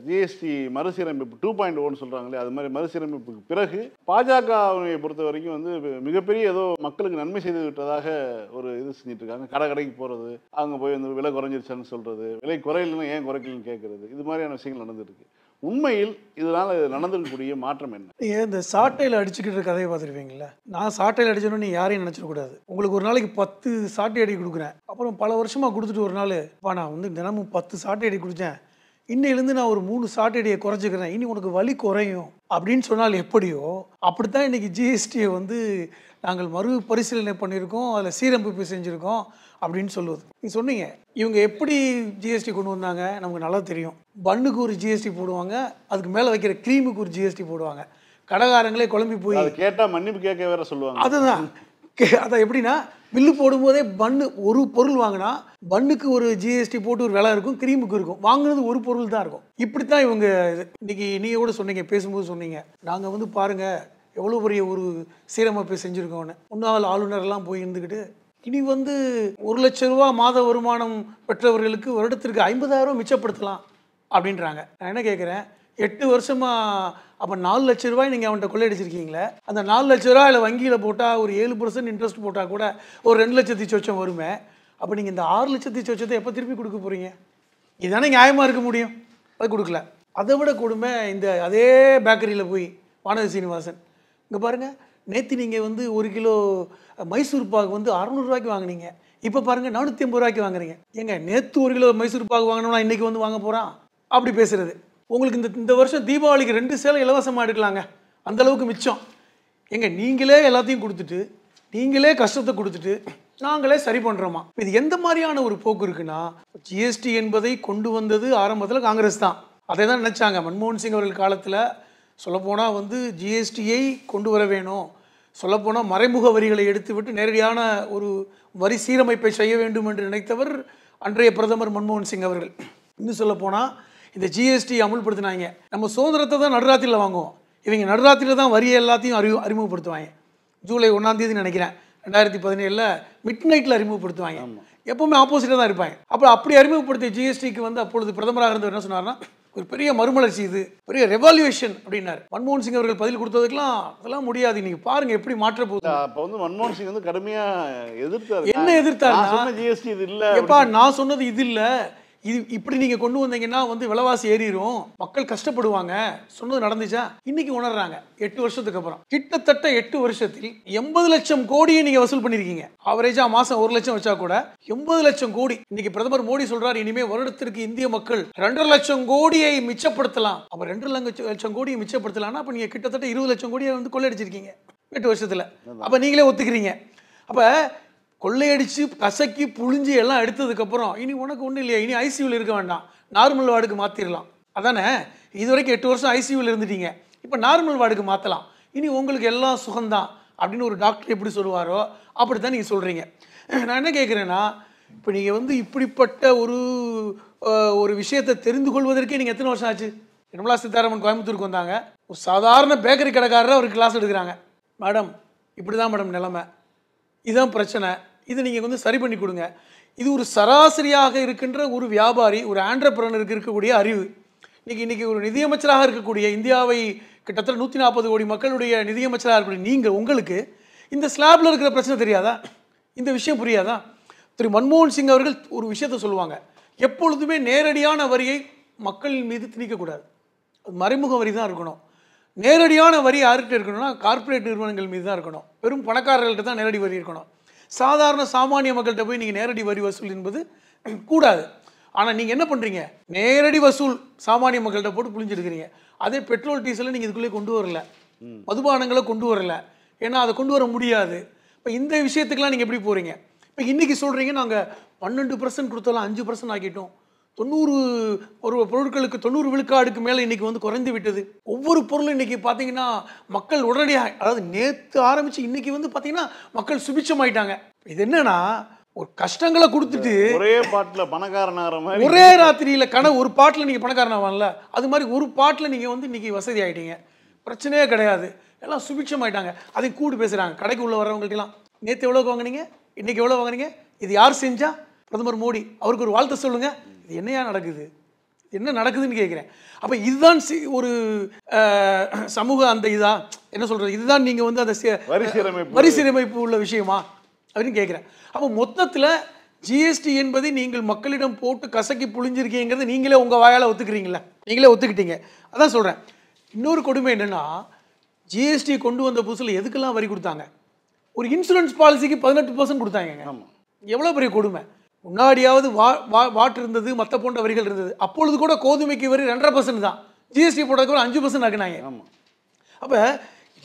ஜிஎஸ்டி மறுசீரமைப்பு 2.0 சொல்றாங்களே, அது மாதிரி மறுசீரமைப்புக்கு பிறகு பாஜகவை பொறுத்த வரைக்கும் வந்து மிகப்பெரிய ஏதோ மக்களுக்கு நன்மை செய்து விட்டதாக ஒரு இது செஞ்சுட்டு இருக்காங்க. கடைக்கு போறது, அங்கே போய் வந்து விலை குறைஞ்சிருச்சான்னு சொல்றது, விலை குறையிலன்னு ஏன் குறைக்கலன்னு கேட்கறது, இது மாதிரியான விஷயங்கள் நடந்துட்டு இருக்கு. உண்மையில் இதனால நடந்திருக்கக்கூடிய மாற்றம் என்ன?
நீங்கள் இந்த சாட்டையில் அடிச்சுக்கிட்டு கதையை பார்த்துருப்பீங்களா? நான் சாட்டையில் அடிச்சோன்னு நீ யாரையும் நினச்சிடக்கூடாது. உங்களுக்கு ஒரு நாளைக்கு 10 சாட்டை அடி கொடுக்குறேன், அப்புறம் பல வருஷமாக கொடுத்துட்டு ஒரு நாள் நான் வந்து தினமும் 10 சாட்டை அடி குடித்தேன், இன்னையிலேருந்து நான் ஒரு 3 சாட்டை அடியை குறைச்சிக்கிறேன், இனி உனக்கு வலி குறையும் அப்படின்னு சொன்னால் எப்படியோ அப்படித்தான் இன்றைக்கி ஜிஎஸ்டியை வந்து நாங்கள் மறுபரிசீலனை பண்ணியிருக்கோம், அதில் சீரமைப்பு செஞ்சுருக்கோம் அப்படின்னு சொல்லுவது. நீ சொன்னீங்க இவங்க எப்படி ஜிஎஸ்டி கொண்டு வந்தாங்க, நமக்கு நல்லா தெரியும். பன்னுக்கு ஒரு ஜிஎஸ்டி போடுவாங்க, அதுக்கு மேலே வைக்கிற க்ரீமுக்கு ஒரு ஜிஎஸ்டி போடுவாங்க. கடைக்காரங்களே குழம்பி போய்
கேட்டால் மன்னிப்பு கேட்க வேற சொல்லுவாங்க.
அதுதான் அதான் எப்படின்னா, பில்லு போடும்போதே பன்னு ஒரு பொருள் வாங்கினா பன்னுக்கு ஒரு ஜிஎஸ்டி போட்டு ஒரு விலை இருக்கும், க்ரீமுக்கு இருக்கும், வாங்கினது ஒரு பொருள் தான் இருக்கும். இப்படித்தான் இவங்க இன்னைக்கு நீங்கள் கூட சொன்னீங்க, பேசும்போது சொன்னீங்க, நாங்கள் வந்து பாருங்கள் எவ்வளோ பெரிய ஒரு சீரமைப்பை செஞ்சுருக்கோன்னு. முன்னாள் ஆளுநர்லாம் போய் இருந்துக்கிட்டு இனி வந்து 1,00,000 ரூபா மாத வருமானம் பெற்றவர்களுக்கு வருடத்திற்கு 50,000 மிச்சப்படுத்தலாம் அப்படின்றாங்க. நான் என்ன கேட்குறேன், 8 வருஷமா அப்போ 4 லட்ச ரூபாய் நீங்கள் அவன்கிட்ட கொள்ளையடிச்சிருக்கீங்களே, அந்த 4 லட்ச ரூபாயில் வங்கியில் போட்டால் ஒரு 7% இன்ட்ரெஸ்ட் போட்டால் கூட ஒரு 2 லட்சத்தி சொச்சம் வருமே. அப்போ நீங்கள் இந்த 6 லட்சத்தி சொச்சத்தை எப்போ திருப்பி கொடுக்க போகிறீங்க? இதுதானே நியாயமாக இருக்க முடியும். அது கொடுக்கல. அதை விட கொடுமை இந்த அதே பேக்கரியில் போய் வானதி சீனிவாசன், இங்கே பாருங்கள், நேற்று நீங்கள் வந்து 1 கிலோ மைசூர் பாகு வந்து 600 ரூபாய்க்கு வாங்கினீங்க, இப்போ பாருங்கள் 450 ரூபாய்க்கு வாங்குறீங்க. ஏங்க நேற்று 1 கிலோ மைசூர் பாகு வாங்கினோம்னா இன்றைக்கி வந்து வாங்க போகிறான் அப்படி பேசுகிறது. உங்களுக்கு இந்த வருஷம் தீபாவளிக்கு 2 சேலை இலவசமாக எடுக்கலாங்க, அந்தளவுக்கு மிச்சம். எங்க நீங்களே எல்லாத்தையும் கொடுத்துட்டு நீங்களே கஷ்டத்தை கொடுத்துட்டு நாங்களே சரி பண்ணுறோமா? இது எந்த மாதிரியான ஒரு போக்கு இருக்குன்னா, ஜிஎஸ்டி என்பதை கொண்டு வந்தது ஆரம்பத்தில் காங்கிரஸ் தான். அதை தான் நினச்சாங்க. மன்மோகன் சிங் அவர்கள் காலத்தில் சொல்லப்போனால் வந்து ஜிஎஸ்டியை கொண்டு வர வேணும், சொல்லப்போனால் மறைமுக வரிகளை எடுத்துவிட்டு நேரடியான ஒரு வரி சீரமைப்பை செய்ய வேண்டும் என்று நினைத்தவர் அன்றைய பிரதமர் மன்மோகன் சிங் அவர்கள். இன்னும் சொல்லப்போனால் இந்த ஜிஎஸ்டி அமுல்படுத்தினாங்க. நம்ம சுதந்திரத்தை தான் நடுராத்திரியில் வாங்குவோம், இவங்க நடுராத்திரியில் தான் வரியை எல்லாத்தையும் அறிமுகப்படுத்துவாங்க. ஜூலை 1ஆம் தேதி நினைக்கிறேன் 2017 மிட் நைட்டில் அறிமுகப்படுத்துவாங்க. எப்பவுமே ஆப்போசிட்டாக தான் இருப்பாங்க. அப்படி அறிமுகப்படுத்திய ஜிஎஸ்டிக்கு வந்து அப்பொழுது பிரதமராக இருந்தவர் என்ன சொன்னார்னா, ஒரு பெரிய மறுமலர்ச்சி, இது பெரிய ரெவல்யூஷன் அப்படின்னாரு. மன்மோகன் சிங் அவர்கள் பதில் கொடுத்ததுக்கெல்லாம் அதெல்லாம் முடியாது, நீங்க பாருங்க எப்படி மாற்ற போகுது.
அப்போ வந்து மன்மோகன் சிங் வந்து கடுமையா எதிர்த்தாரு.
என்ன எதிர்த்தாரு?
ஜிஎஸ்டி இது இல்ல,
எப்பா நான் சொன்னது இது இல்ல, இது இப்படி நீங்க கொண்டு வந்தீங்கன்னா வந்து விலைவாசி ஏறிடும், மக்கள் கஷ்டப்படுவாங்க, சொன்னது நடந்துச்சா? இன்னைக்கு உணர்றாங்க 8 வருஷத்துக்கு அப்புறம். கிட்டத்தட்ட 8 வருஷத்தில் 80 லட்சம் கோடியை நீங்க வசூல் பண்ணிருக்கீங்க. ஆவரேஜா மாசம் 1 லட்சம் வச்சா கூட 80 லட்சம் கோடி. இன்னைக்கு பிரதமர் மோடி சொல்றாரு, இனிமே வருடத்திற்கு இந்திய மக்கள் 2.5 லட்சம் கோடியை மிச்சப்படுத்தலாம். அப்ப 2 லட்சம் கோடியை மிச்சப்படுத்தலாம்னா அப்ப நீங்க கிட்டத்தட்ட 20 லட்சம் கோடியை வந்து கொள்ளையடிச்சிருக்கீங்க 8 வருஷத்துல. அப்ப நீங்களே ஒத்துக்கிறீங்க. அப்ப கொள்ளையடிச்சு கசக்கி புழிஞ்சு எல்லாம் எடுத்ததுக்கப்புறம் இனி உனக்கு ஒன்றும் இல்லையா, இனி ஐசியூவில் இருக்க வேண்டாம், நார்மல் வார்டுக்கு மாற்றிடலாம். அதானே, இது வரைக்கும் 8 வருஷம் ஐசியூவில் இருந்துட்டீங்க, இப்போ நார்மல் வார்டுக்கு மாற்றலாம், இனி உங்களுக்கு எல்லாம் சுகம்தான் அப்படின்னு ஒரு டாக்டர் எப்படி சொல்லுவாரோ அப்படி தான் நீங்கள் சொல்கிறீங்க. நான் என்ன கேட்குறேன்னா, இப்போ நீங்கள் வந்து இப்படிப்பட்ட ஒரு விஷயத்தை தெரிந்து கொள்வதற்கே நீங்கள் எத்தனை வருஷம் ஆச்சு? நிர்மலா சீதாராமன் கோயம்புத்தூருக்கு வந்தாங்க, ஒரு சாதாரண பேக்கரி கடைக்காரர் அவர் கிளாஸ் எடுக்கிறாங்க. மேடம் இப்படி தான் மேடம் நிலைமை, இதுதான் பிரச்சனை, இது நீங்கள் வந்து சரி பண்ணி கொடுங்க. இது ஒரு சராசரியாக இருக்கின்ற ஒரு வியாபாரி, ஒரு ஆண்டர்பிரனருக்கு இருக்கக்கூடிய அறிவு. இன்னைக்கு ஒரு நிதியமைச்சராக இருக்கக்கூடிய, இந்தியாவை கிட்டத்தட்ட 140 கோடி மக்களுடைய நிதியமைச்சராக இருக்கக்கூடிய உங்களுக்கு இந்த ஸ்லாப்ல இருக்கிற பிரச்சனை தெரியாதா? இந்த விஷயம் புரியாதா? திரு மன்மோகன் சிங் அவர்கள் ஒரு விஷயத்தை சொல்லுவாங்க, எப்பொழுதுமே நேரடியான வரியை மக்களின் மீது திணிக்கக்கூடாது, அது மறைமுக வரி தான் இருக்கணும். நேரடியான வரி யார்கிட்ட இருக்கணும்னா கார்ப்பரேட் நிறுவனங்கள் மீது தான் இருக்கணும், பெரும் பணக்காரர்கள்ட்ட தான் நேரடி வரி இருக்கணும். சாதாரண சாமானிய மக்கள்கிட்ட போய் நீங்கள் நேரடி வரி வசூல் என்பது கூடாது. ஆனால் நீங்கள் என்ன பண்ணுறீங்க, நேரடி வசூல் சாமானிய மக்கள்கிட்ட போட்டு புளிஞ்சிருக்கிறீங்க. அதே பெட்ரோல் டீசலை நீங்கள் இதுக்குள்ளே கொண்டு வரல, மதுபானங்களை கொண்டு வரல, ஏன்னா அதை கொண்டு வர முடியாது. இப்போ இந்த விஷயத்துக்கெல்லாம் நீங்கள் எப்படி போகிறீங்க? இப்போ இன்றைக்கி சொல்கிறீங்க நாங்கள் 12% கொடுத்தாலும் 5% ஆக்கிட்டோம், 90 ஒரு பொருட்களுக்கு 90 விழுக்காடுக்கு மேலே இன்றைக்கி வந்து குறைந்து விட்டது. ஒவ்வொரு பொருளும் இன்றைக்கி பார்த்தீங்கன்னா மக்கள் உடனடியாக, அதாவது நேற்று ஆரம்பித்து இன்றைக்கி வந்து பார்த்தீங்கன்னா மக்கள் சுபிட்சமாயிட்டாங்க. இது என்னன்னா, ஒரு கஷ்டங்களை கொடுத்துட்டு
ஒரே பாட்டில் பணக்காரனாகிற மாதிரி,
ஒரே ராத்திரியில் ஒரு பாட்டில் நீங்கள் பணக்காரனாகல, அது மாதிரி ஒரு பாட்டில் நீங்கள் வந்து இன்றைக்கி வசதி ஆகிட்டீங்க, பிரச்சனையே கிடையாது, எல்லாம் சுபிட்சமாயிட்டாங்க. அதை கூடு பேசுகிறாங்க. கடைக்கு உள்ள வர்றவங்கள்ட்டலாம் நேற்று எவ்வளோக்கு வாங்கினீங்க, இன்றைக்கி எவ்வளோ வாங்குறீங்க, இது யார் செஞ்சா? பிரதமர் மோடி, அவருக்கு ஒரு வாழ்த்து சொல்லுங்கள். இது என்னையா நடக்குது, என்ன நடக்குதுன்னு கேட்குறேன். அப்போ இதுதான் ஒரு சமூக அந்த இதா என்ன சொல்கிறது, இதுதான் நீங்கள் வந்து அந்த வரி சீரமைப்பு உள்ள விஷயமா அப்படின்னு கேட்குறேன். அப்போ மொத்தத்தில் ஜிஎஸ்டி என்பதை நீங்கள் மக்களிடம் போட்டு கசக்கி புழிஞ்சிருக்கீங்கிறது நீங்களே உங்கள் வாயால் ஒத்துக்கிறீங்களா? நீங்களே ஒத்துக்கிட்டீங்க. அதான் சொல்கிறேன். இன்னொரு கொடுமை என்னென்னா, ஜிஎஸ்டி கொண்டு வந்த புதுசில் எதுக்கெல்லாம் வரி கொடுத்தாங்க? ஒரு இன்சூரன்ஸ் பாலிசிக்கு 18% கொடுத்தாங்க. எவ்வளோ பெரிய கொடுமை. முன்னாடியாவது வாட் இருந்தது, மற்ற போன்ற வரிகள் இருந்தது. அப்பொழுது கூட கோதுமைக்கு வரி 2.5% தான், ஜிஎஸ்டி போட்டதுக்கு ஒரு 5% ஆக்குனாங்க. அப்போ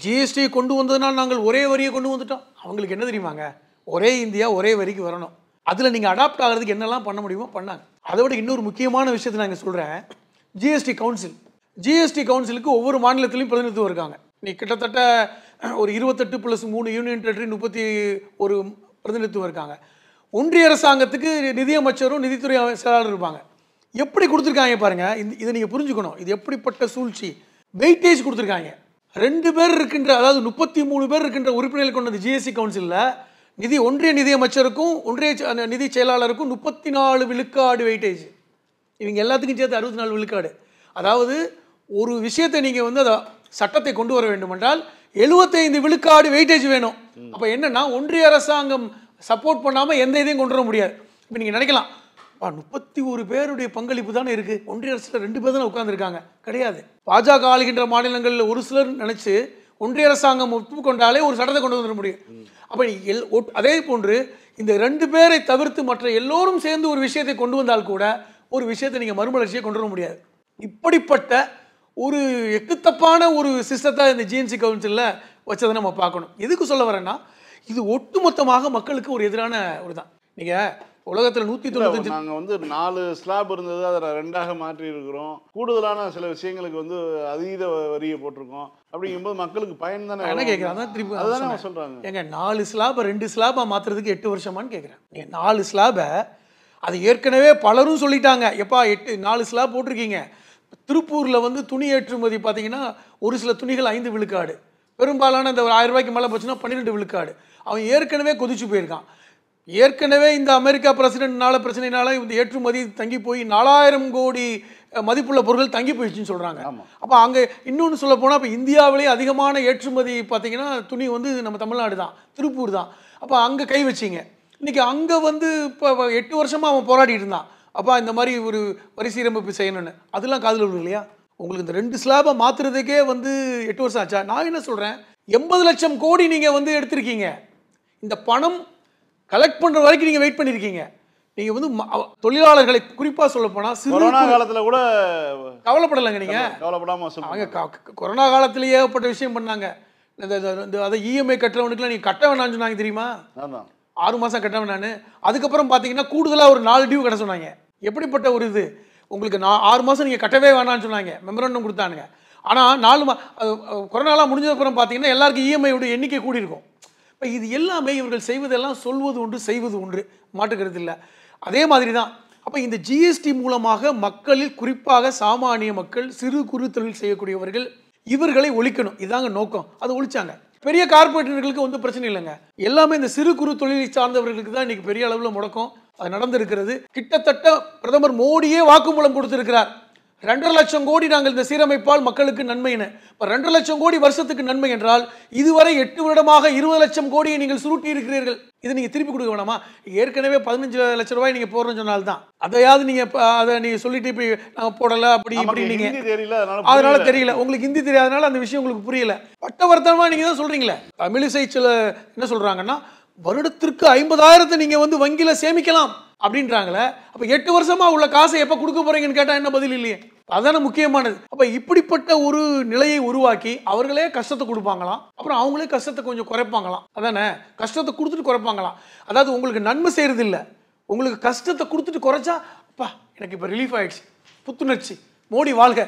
ஜிஎஸ்டி கொண்டு வந்ததுனால் நாங்கள் ஒரே வரியை கொண்டு வந்துட்டோம். அவங்களுக்கு என்ன தெரியுமாங்க, ஒரே இந்தியா ஒரே வரிக்கு வரணும், அதில் நீங்கள் அடாப்ட் ஆகிறதுக்கு என்னெல்லாம் பண்ண முடியுமோ பண்ணாங்க. அதை விட இன்னொரு முக்கியமான விஷயத்தை நாங்கள் சொல்கிறேன், ஜிஎஸ்டி கவுன்சில். ஜிஎஸ்டி கவுன்சிலுக்கு ஒவ்வொரு மாநிலத்திலையும் பிரதிநிதித்துவம் இருக்காங்க. இன்னைக்கு கிட்டத்தட்ட ஒரு 28 + 3 யூனியன் டெரிட்டரி 31 பிரதிநிதித்துவம் இருக்காங்க. ஒன்றிய அரசாங்கத்துக்கு நிதியமைச்சரும் நிதித்துறை செயலாளர் இருப்பாங்க. எப்படி கொடுத்துருக்காங்க பாருங்க, இதை நீங்கள் புரிஞ்சுக்கணும். இது எப்படிப்பட்ட சூழ்ச்சி. வெயிட்டேஜ் கொடுத்துருக்காங்க. 2 பேர் இருக்கின்ற, அதாவது 33 பேர் இருக்கின்ற உறுப்பினர்கள் கொண்ட ஜிஎஸ்டி கவுன்சிலில் ஒன்றிய நிதியமைச்சருக்கும் ஒன்றிய நிதி செயலாளருக்கும் 34 விழுக்காடு வெயிட்டேஜ். இவங்க எல்லாத்துக்கும் சேர்த்து 64 விழுக்காடு. அதாவது ஒரு விஷயத்தை நீங்கள் வந்து அதை சட்டத்தை கொண்டு வர வேண்டும் என்றால் 75 விழுக்காடு வெயிட்டேஜ் வேணும். அப்போ என்னன்னா ஒன்றிய அரசாங்கம் சப்போர்ட் பண்ணாமல் எந்த இதையும் கொண்டு வர முடியாது. இப்போ நீங்கள் நினைக்கலாம் 31 பேருடைய பங்களிப்பு தானே இருக்குது, ஒன்றிய அரசில் 2 பேர் தானே உட்காந்துருக்காங்க. கிடையாது. பாஜக ஆளுகின்ற மாநிலங்களில் ஒரு சிலர் நினச்சி ஒன்றிய அரசாங்கம் ஒப்புக்கொண்டாலே ஒரு சட்டத்தை கொண்டு வந்துட முடியும். அப்போ அதே போன்று இந்த 2 பேரை தவிர்த்து மற்ற எல்லோரும் சேர்ந்து ஒரு விஷயத்தை கொண்டு வந்தால் கூட ஒரு விஷயத்தை நீங்கள் மறுமலர்ச்சியை கொண்டு வர முடியாது. இப்படிப்பட்ட ஒரு எக்குத்தப்பான ஒரு சிஸ்டத்தை இந்த ஜிஎன்சி கவுன்சிலில் வச்சதை நம்ம பார்க்கணும். எதுக்கு சொல்ல வரேன்னா, இது ஒட்டுமொத்தமாக மக்களுக்கு ஒரு எதிரான ஒரு தான். நீங்கள் உலகத்தில் 195
நாங்கள் வந்து 4 ஸ்லாப் இருந்தது, அதை 2ஆக மாற்றி இருக்கிறோம். கூடுதலான சில விஷயங்களுக்கு வந்து அதீத வரியை போட்டிருக்கோம். அப்படிங்கும்போது மக்களுக்கு பயன் தானே.
என்ன கேட்குறேன், அதான் திருப்பி
அதுதானே சொல்கிறாங்க.
எங்க 4 ஸ்லாபை 2 ஸ்லாபாக மாற்றுறதுக்கு 8 வருஷமானு கேட்குறேன். நீங்கள் 4 ஸ்லாபை அது ஏற்கனவே பலரும் சொல்லிட்டாங்க. எப்பா 4 ஸ்லாப் போட்டிருக்கீங்க. திருப்பூரில் வந்து துணி ஏற்றுமதி பார்த்தீங்கன்னா ஒரு சில துணிகள் 5 விழுக்காடு, பெரும்பாலான இந்த 1000 ரூபாய்க்கு மேலே போச்சுன்னா 12 விழுக்காடு. அவன் ஏற்கனவே கொதிச்சு போயிருக்கான். ஏற்கனவே இந்த அமெரிக்கா பிரச்சனைனால இந்த ஏற்றுமதி தங்கி போய் 4000 கோடி மதிப்புள்ள பொருட்கள் தங்கி போயிடுச்சுன்னு சொல்கிறாங்க. அப்போ அங்கே இன்னொன்று சொல்ல போனால் இப்போ இந்தியாவிலே அதிகமான ஏற்றுமதி பார்த்தீங்கன்னா துணி வந்து நம்ம தமிழ்நாடு தான், திருப்பூர் தான். அப்போ அங்கே கை வச்சிங்க. இன்றைக்கி அங்கே வந்து இப்போ 8 வருஷமாக அவன் போராடிட்டு இருந்தான். அப்போ இந்த மாதிரி ஒரு வரி சீரமைப்பு செய்யணும்னு, அதெல்லாம் காதில் விடுது இல்லையா? உங்களுக்கு இந்த 2 ஸ்லாபை மாற்றுறதுக்கே வந்து 8 வருஷம் ஆச்சா? நான் என்ன சொல்கிறேன், 80 லட்சம் கோடி நீங்கள் வந்து எடுத்திருக்கீங்க. இந்த பணம் கலெக்ட் பண்ணுற வரைக்கும் நீங்கள் வெயிட் பண்ணியிருக்கீங்க. நீங்கள் வந்து தொழிலாளர்களை குறிப்பாக சொல்ல போனால்
கொரோனா காலத்தில் கூட
கவலைப்படலைங்க. நீங்கள்
கவலைப்படாமல்
அவங்க கொரோனா காலத்திலேயே ஏகப்பட்ட விஷயம் பண்ணாங்க. அதை இஎம்ஐ கட்டுறவனுக்குலாம் நீங்கள் கட்ட வேணாம்னு சொன்னாங்க தெரியுமா? 6 மாதம் கட்ட வேணான்னு. அதுக்கப்புறம் பார்த்தீங்கன்னா கூடுதலாக ஒரு 4 டியூ கட்ட சொன்னாங்க. எப்படிப்பட்ட ஒரு இது உங்களுக்கு 6 மாதம் நீங்கள் கட்டவே வேணாம்னு சொன்னாங்க, மெமரண்டம் கொடுத்தானுங்க. ஆனால் 4 கொரோனாலாம் முடிஞ்சதுக்கப்புறம் பார்த்தீங்கன்னா எல்லாருக்கும் இஎம்ஐயோட எண்ணிக்கை கூடியிருக்கும். இப்போ இது எல்லாமே இவர்கள் செய்வதெல்லாம் சொல்வது ஒன்று செய்வது ஒன்று, மாற்றுக்கிறது இல்லை. அதே மாதிரி தான். அப்போ இந்த ஜிஎஸ்டி மூலமாக மக்களில் குறிப்பாக சாமானிய மக்கள், சிறு குறு தொழில் செய்யக்கூடியவர்கள், இவர்களை ஒழிக்கணும். இதாங்க நோக்கம். அதை ஒழிச்சாங்க. பெரிய கார்பரேட்டர்களுக்கு வந்து பிரச்சனை இல்லைங்க. எல்லாமே இந்த சிறு குறு தொழிலை சார்ந்தவர்களுக்கு தான் இன்னைக்கு பெரிய அளவில் முடக்கம். அது நடந்திருக்கிறது. கிட்டத்தட்ட பிரதமர் மோடியே வாக்குமூலம் கொடுத்திருக்கிறார். 2.5 லட்சம் கோடி நாங்கள் இந்த சீரமைப்பால் மக்களுக்கு நன்மைன்னு. இப்போ 2.5 லட்சம் கோடி வருஷத்துக்கு நன்மை என்றால் இதுவரை 8 வருடமாக 20 லட்சம் கோடியை நீங்கள் சுருட்டி இருக்கிறீர்கள். இதை நீங்கள் திருப்பி கொடுக்க வேணாமா? ஏற்கனவே 15 லட்சம் ரூபாய் நீங்கள் போடுறேன்னு சொன்னால்தான் அதையாவது நீங்கள் அதை நீங்கள் சொல்லிட்டு இப்போ நாங்கள் போடலை அப்படி இப்படி நீங்கள் அதனால தெரியல, உங்களுக்கு ஹிந்தி தெரியாதனால அந்த விஷயம் உங்களுக்கு புரியல. பட்டவர்த்தனமாக நீங்கள் தான் சொல்கிறீங்களே. தமிழிசை சில என்ன சொல்கிறாங்கன்னா வருடத்திற்கு 50,000 நீங்கள் வந்து வங்கியில் சேமிக்கலாம் அப்படின்றாங்களே. அப்போ 8 வருஷமா உள்ள காசை எப்போ கொடுக்க போறீங்கன்னு கேட்டால் என்ன பதில் இல்லையே. அதான முக்கியமானது. அப்போ இப்படிப்பட்ட ஒரு நிலையை உருவாக்கி அவர்களே கஷ்டத்தை கொடுப்பாங்களாம், அப்புறம் அவங்களே கஷ்டத்தை கொஞ்சம் குறைப்பாங்களாம். அதானே, கஷ்டத்தை கொடுத்துட்டு குறைப்பாங்களாம். அதாவது உங்களுக்கு நன்மை செய்யறது இல்லை, உங்களுக்கு கஷ்டத்தை கொடுத்துட்டு குறைச்சா அப்பா எனக்கு இப்போ ரிலீஃப் ஆயிடுச்சு, புத்துணர்ச்சி, மோடி வாழ்க,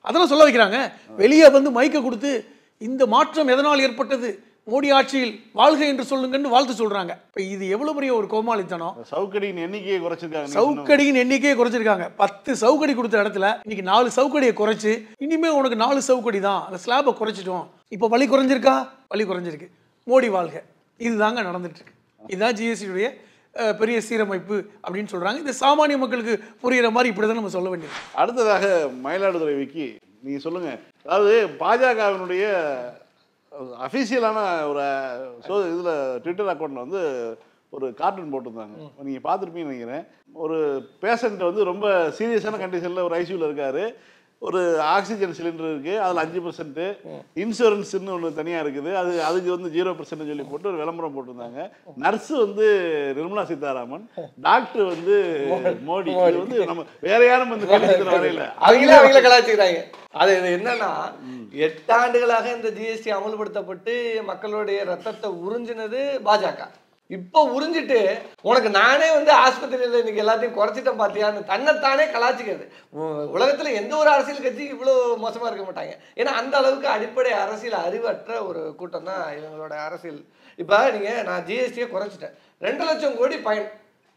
அதெல்லாம் சொல்ல வைக்கிறாங்க. வெளியே வந்து மைக்கை கொடுத்து இந்த மாற்றம் எதனால் ஏற்பட்டது, மோடி ஆட்சியில் வாழ்க என்று சொல்லுங்கன்னு வாழ்த்து சொல்றாங்க. இப்போ இது எவ்வளவு பெரிய ஒரு கோமாளித்தனம்.
சவுக்கடியின் எண்ணிக்கையை குறைச்சிருக்காங்க.
சவுக்கடியின் எண்ணிக்கையை குறைச்சிருக்காங்க. 10 சவுக்கடி கொடுத்த இடத்துல இன்னைக்கு 4 சவுக்கடியை குறைச்சு இனிமே உனக்கு 4 சவுக்கடி தான், அந்த ஸ்லாபை குறைச்சிட்டோம். இப்போ வலி குறைஞ்சிருக்கா? வலி குறைஞ்சிருக்கு. மோடி வாழ்க. இதுதாங்க நடந்துட்டு இருக்கு. இதுதான் ஜிஎஸ்டியுடைய பெரிய சீரமைப்பு அப்படின்னு சொல்றாங்க. இந்த சாமானிய மக்களுக்கு புரிகிற மாதிரி இப்படிதான் நம்ம சொல்ல வேண்டியது.
அடுத்ததாக மயிலாடுதுறை விக்கி நீங்க சொல்லுங்க. அதாவது பாஜகவினுடைய அஃபீஷியலான ஒரு இதில் ட்விட்டர் அக்கௌண்ட்டில் வந்து ஒரு கார்ட்டூன் போட்டிருந்தாங்க. நீங்கள் பார்த்துருப்பீங்கன்னு நினைக்கிறேன். ஒரு பேஷண்ட் வந்து ரொம்ப சீரியஸான கண்டிஷனில் ஒரு ஐசியூவில் இருக்கார். ஒரு ஆக்சிஜன் சிலிண்டர் இருக்குது, அதில் 5%, இன்சூரன்ஸ்ன்னு ஒன்று தனியாக இருக்குது, அதுக்கு வந்து 0% சொல்லி போட்டு ஒரு விளம்பரம் போட்டிருந்தாங்க. நர்ஸு வந்து நிர்மலா சீதாராமன், டாக்டர் வந்து மோடி. இது வந்து நம்ம வேற யாரும் வந்து கழிச்சுக்கிற வரையில்
அவங்கள கலாச்சிக்கிறாங்க. அது என்னன்னா 8 ஆண்டுகளாக இந்த ஜிஎஸ்டி அமல்படுத்தப்பட்டு மக்களுடைய ரத்தத்தை உறிஞ்சினது பாஜக. இப்போ உறிஞ்சிட்டு உனக்கு நானே வந்து ஆஸ்பத்திரியில் இன்னைக்கு எல்லாத்தையும் குறைச்சிட்டேன் பார்த்தியான்னு தன்னைத்தானே கலாச்சிக்கிறது. உலகத்தில் எந்த ஒரு அரசியல் கட்சி இவ்வளோ மோசமாக இருக்க மாட்டாங்க. ஏன்னா அந்த அளவுக்கு அடிப்படை அரசியல் அறிவற்ற ஒரு கூட்டம் தான் இவங்களோட அரசியல். இப்போ நீங்கள் நான் ஜிஎஸ்டியை குறைச்சிட்டேன், 2 லட்சம் கோடி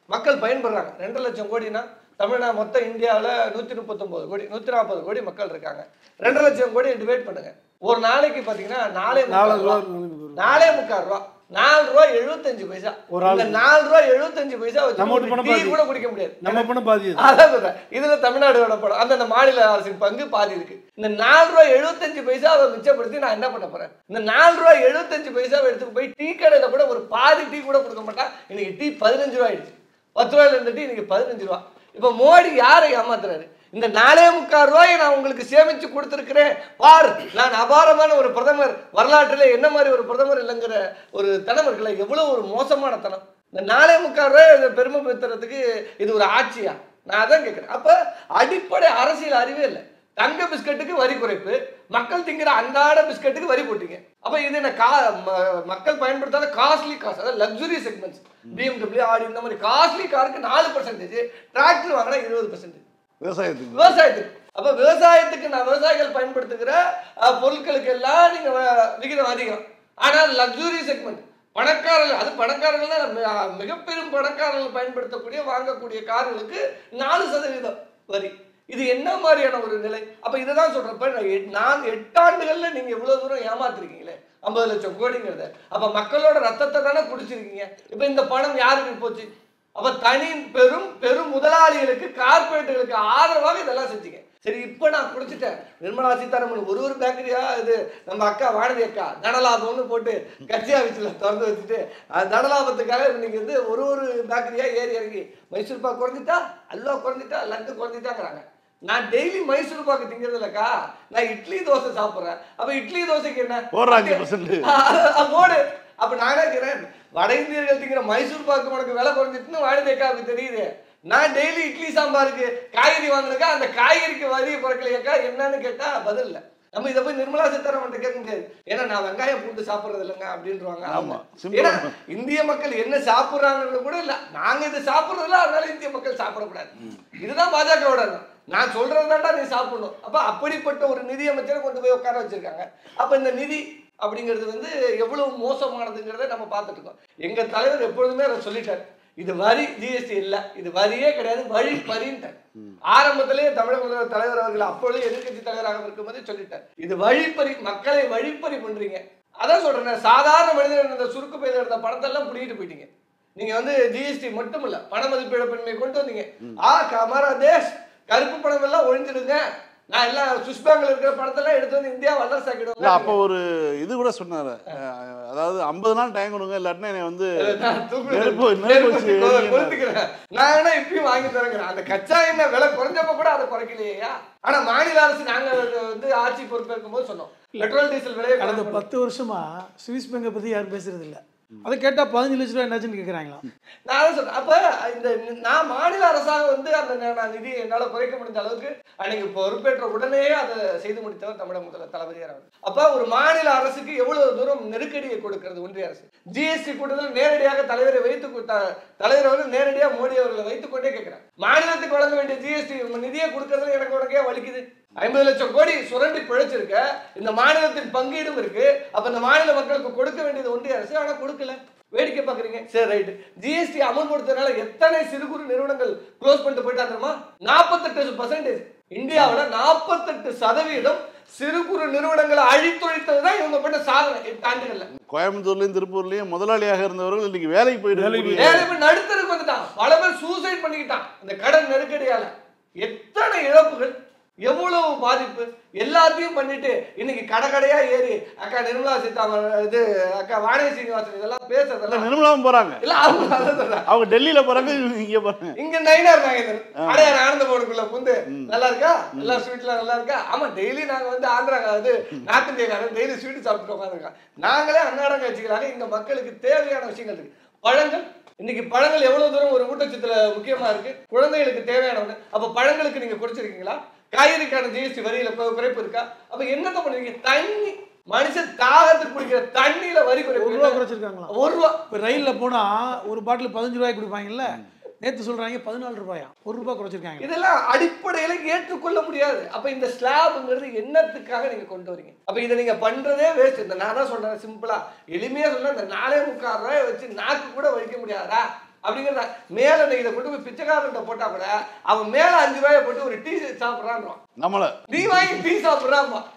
மக்கள் பயன்படுறாங்க. 2 லட்சம் கோடினா தமிழ்நாடு மொத்தம் இந்தியாவில் 139 கோடி 140 கோடி மக்கள் இருக்காங்க. 2 லட்சம் கோடி டிவைட் பண்ணுங்க. ஒரு நாளைக்கு பார்த்தீங்கன்னா 4.25 ரூபா ₹4.75 இந்த ₹4.75 வச்சு டீ கூட குடிக்க முடியாது.
நம்ம பணம் பாதி.
அதான் சொல்றேன், இதுல தமிழ்நாடோட படம் அந்த மாநில அரசின் பங்கு பாதி இருக்கு. இந்த ₹4.75 மிச்சப்படுத்தி நான் என்ன பண்ண போறேன்? இந்த ₹4.75 எடுத்துட்டு போய் டீ கடையில கூட ஒரு பாதி டீ கூட கொடுக்க மாட்டான். இன்னைக்கு டீ ₹15 ஆயிடுச்சு. ₹10 இருந்த டீ இன்னைக்கு ₹15. இப்ப மோடி யாரை ஏமாத்துறாரு? இந்த ₹4.25 நான் உங்களுக்கு சேமிச்சு கொடுத்துருக்கிறேன் பார், நான் அபாரமான ஒரு பிரதமர், வரலாற்றில் என்ன மாதிரி ஒரு பிரதமர் இல்லைங்கிற ஒரு தனம் இருக்குல்ல, எவ்வளவு ஒரு மோசமான தனம். இந்த ₹4.25 பெருமை பெற்றுறதுக்கு இது ஒரு ஆட்சியா? நான் அதான் கேட்கிறேன். அப்ப அடிப்படை அரசியல் அறிவே இல்லை. தங்க பிஸ்கட்டுக்கு வரி குறைப்பு, மக்கள் திங்கிற அன்றாட பிஸ்கட்டுக்கு வரி போட்டீங்க. அப்ப இது என்ன மக்கள் பயன்படுத்தாத காஸ்ட்லி காசு, அதாவது லக்ஸுரி செக்மெண்ட்ஸ், BMW, ஆடி இந்த மாதிரி காஸ்ட்லி காருக்கு 4%, டிராக்டர் வாங்கினா 20%. விவசாயத்துக்கு அப்ப விவசாயத்துக்கு நான் விவசாயிகள் பயன்படுத்துகிற பொருட்களுக்கு எல்லாம் நீங்க விகிதம் அதிகம். ஆனால் லக்ஸுரி செக்மெண்ட் பணக்காரர்கள், அது பணக்காரர்கள் மிகப்பெரும் பணக்காரர்கள் பயன்படுத்தக்கூடிய வாங்கக்கூடிய கார்களுக்கு 4% வரி. இது என்ன மாதிரியான ஒரு நிலை? அப்ப இதுதான் சொல்றப்ப நான் 8 ஆண்டுகள்ல நீங்க இவ்வளவு தூரம் ஏமாத்திருக்கீங்களே 50 லட்சம் கோடிங்கிறத. அப்ப மக்களோட ரத்தத்தை தானே குடிச்சிருக்கீங்க. இப்ப இந்த பணம் யாருக்கு போச்சு? அப்ப தனி பெரும் முதலாளிகளுக்கு, கார்பரேட்டுகளுக்கு ஆதரவாக இதெல்லாம் செஞ்சீங்க. சரி, இப்ப நான் குடிச்சிட்டேன். நிர்மலா சீதாராமன் ஒரு பேக்கரியா இது நம்ம அக்கா வானதி அக்கா தனலாபம்னு போட்டு கட்சி ஆஃபீஸ்ல திறந்து வச்சுட்டு தனலாபத்துக்காக இன்னைக்கு வந்து ஒரு பேக்கரியா ஏறி இறங்கி மைசூர் பாக்கு குறைஞ்சிட்டா, அல்வா குறைஞ்சிட்டா, லட்டு குறைஞ்சிட்டாங்கிறாங்க. நான் டெய்லி மைசூர் பாக்கு திங்கிறது இல்லக்கா, நான் இட்லி தோசை சாப்பிட்றேன். அப்ப இட்லி தோசைக்கு என்ன போடு? அப்ப நானே இருக்கிறேன், வட இந்தியர்கள் திங்கிற மைசூர் பாக்கு உனக்கு விலை குறைஞ்சிட்டுன்னு வானதி அக்காவுக்கு தெரியுது. நான் டெய்லி இட்லி சாம்பாருக்கு காய்கறி வாங்கினக்கா, அந்த காய்கறிக்கு வரி குறைக்கலையாக்கா என்னன்னு கேட்டா பதில் இல்லை. நம்ம இதை போய் நிர்மலா சீதாராமன் கேட்க முடியாது. ஏன்னா நான் வெங்காயம் பூண்டு சாப்பிட்றது இல்லைங்க அப்படின்றாங்க. ஏன்னா இந்திய மக்கள் என்ன சாப்பிட்றாங்கன்னு கூட இல்லை, நாங்க இதை சாப்பிட்றதில்ல, அதனால இந்திய மக்கள் சாப்பிடக்கூடாது. இதுதான் பாஜகவோட. நான் சொல்றதுதான்டா நீ சாப்பிடணும். அப்ப அப்படிப்பட்ட ஒரு நிதி அமைச்சரை கொண்டு போய் உட்கார வச்சிருக்காங்க. அப்ப இந்த நிதி அப்படிங்கிறது வந்து எவ்வளவு மோசமானதுங்கிறத நம்ம பார்த்துட்டு இருக்கோம். எங்க தலைவர் எப்பொழுதுமே அதை சொல்லிட்டார், இது வரி ஜிஎஸ்டி இல்லை, இது வரியே கிடையாது, வழிப்பறின்ட்டார். ஆரம்பத்திலேயே தமிழக முதல்வர் தலைவர் அவர்கள் அப்பொழுது எதிர்கட்சி தலைவராக இருக்கும்போது சொல்லிட்டார், இது வழிப்பறி, மக்களை வழிப்பறி பண்றீங்க. அதான் சொல்றேன், சாதாரண மனிதர்கள் இந்த சுருக்கு பையில இருந்த பணத்தெல்லாம் பிடிக்கிட்டு போயிட்டீங்க. நீங்க வந்து ஜிஎஸ்டி மட்டும் இல்ல, பண மதிப்பீடுமை கொண்டு வந்தீங்க. கமரா தேஷ், கருப்பு பணம் எல்லாம் ஒழிஞ்சிடுங்க, நான் எல்லாம் சுவிஸ் பேங்க்ல இருக்கிற பணத்தெல்லாம் எடுத்து வந்து இந்தியா வல்லரசு ஆக்கிடுவாங்க.
அப்போ ஒரு இது கூட சொன்னாரு, அதாவது 50 நாள் டைம் கொடுங்க, இல்லாட்டினா என்னை வந்து
நான் என்ன இப்பயும் வாங்கி தரேங்கிறேன். அந்த கச்சா எண்ணெய் விலை குறைஞ்சப்ப கூட அதை குறைக்கலையா? ஆனா மாநில அரசு நாங்க வந்து ஆட்சி பொறுப்பேற்கும் போது சொன்னோம், பெட்ரோல் டீசல் விலையை
கடந்த 10 வருஷமா சுவிஸ் பேங்கை பத்தி யாரும் பேசுறது இல்லை. அதை கேட்டா 15 லட்ச ரூபாய் என்னாச்சுன்னு கேட்குறாங்களா?
நான் சொல்றேன், அப்ப இந்த நான் மாநில அரசாக வந்து அந்த நிதி என்னால குறைக்க முடிந்த அளவுக்கு அன்னைக்கு பொறுப்பேற்ற உடனே அதை செய்து முடித்தவர் தமிழக முதல்வர் தளபதியார் அவர். அப்ப ஒரு மாநில அரசுக்கு எவ்வளவு தூரம் நெருக்கடியை கொடுக்கிறது ஒன்றிய அரசு. ஜிஎஸ்டி கூட்டத்தில் நேரடியாக தலைவரை தலைவர் வந்து நேரடியாக மோடி அவர்களை வைத்துக் கொண்டே கேட்கிறார், மாநிலத்துக்கு வழங்க வேண்டிய ஜிஎஸ்டி நிதியை கொடுக்கறதுல எனக்கு உனக்கே வலிக்குது. 50 லட்சம் கோடி சுரண்டி பிழைச்சிருக்க, இந்த மாநிலத்தின் பங்கீடும் இருக்கு. அப்ப இந்த மாநில மக்களுக்கு கொடுக்க வேண்டியது ஒன்றிய அரசு, ஆனா கொடுக்கல. வேடிக்கை பாக்குறீங்க. சரி, ரைட், ஜிஎஸ்டி அமல்படுத்துறதுனால எத்தனை சிறு குறு நிறுவனங்கள் க்ளோஸ் பண்ணிட்டு போயிட்டா தெரியுமா? 48%. இந்தியாவில் 48% சிறு குறு நிறுவனங்களை அழித்தொழித்ததுதான் இவங்க பண்ண சாதனை 8 ஆண்டுகள்ல.
கோயம்புத்தூர்லயும் திருப்பூர்லயும் முதலாளியாக இருந்தவர்கள் இன்னைக்கு வேலைக்கு
போயிட்டு நடுத்தருக்கு வந்துட்டான். பல பேர் சூசைட் பண்ணிக்கிட்டான் இந்த கடன் நெருக்கடியால. எத்தனை இழப்புகள், எவ்வளவு பாதிப்பு, எல்லாத்தையும் பண்ணிட்டு இன்னைக்கு கடையா ஏறி அக்கா நிர்மலா சீதாராமன், இது அக்கா வானதி சீனிவாசன் இதெல்லாம் பேசுறதெல்லாம் நிர்மலாவும் போறாங்க இல்ல, அவங்க டெல்லியில போறாங்க, இங்க போறாங்க. இங்க நைனார் நாகேந்திரன் அடையார் ஆனந்த போனுக்குள்ள புந்து நல்லா இருக்கா, எல்லா ஸ்வீட்லாம் நல்லா இருக்கா. ஆமா, டெய்லி நாங்க வந்து ஆந்திரா இது நார்த் இந்தியாக்காரன் டெய்லி ஸ்வீட் சாப்பிட்டு உட்காந்துருக்கோம். நாங்களே அன்னாடம் கட்சிகளாக இந்த மக்களுக்கு தேவையான விஷயங்கள் இருக்கு. பழங்கள், இன்னைக்கு பழங்கள் எவ்வளவு தூரம் ஒரு ஊட்டச்சத்துல முக்கியமா இருக்கு, குழந்தைகளுக்கு தேவையான ஒண்ணு. அப்ப பழங்களுக்கு நீங்க குறைச்சிருக்கீங்களா? காய்கறிக்கான ஜிஎஸ்டி வரியில குறைப்பு இருக்கா? அப்ப என்னத்த பண்ணுவீங்க? தண்ணி, மனுஷன் தாகத்துக்கு குடிக்கிற தண்ணியில வரி குறைப்பு. 1 ரூபா குறைச்சிருக்காங்களா? 1 ரூபா. இப்ப ரயில்ல போனா ஒரு பாட்டில் 15 ரூபாய்க்கு குடிப்பாங்கல்ல, நேத்து சொல்றாங்க 14 ரூபாயா, 1 ரூபா குறைச்சிருக்காங்க. இதெல்லாம் அடிப்படையில ஏற்றுக்கொள்ள முடியாது. அப்ப இந்த ஸ்லாப்ங்கிறது என்னத்துக்காக நீங்க கொண்டு வரீங்க? அப்ப இதை நீங்க பண்றதே வேஸ்ட். இந்த நான் தான் சொல்றேன், சிம்பிளா எளிமையா சொல்றேன், இந்த 4.25 ரூபாயை வச்சு நாக்கு கூட வலிக்க முடியாதா அப்படிங்கிறத. மேல இதை கொண்டு போய் பிச்சைக்காரன்ட்ட போட்டா கூட அவன் மேல 5 ரூபாயை போட்டு ஒரு டீ சாப்பிட்றான், நம்மள நீ வாங்கி டீ சாப்பிட்றான்.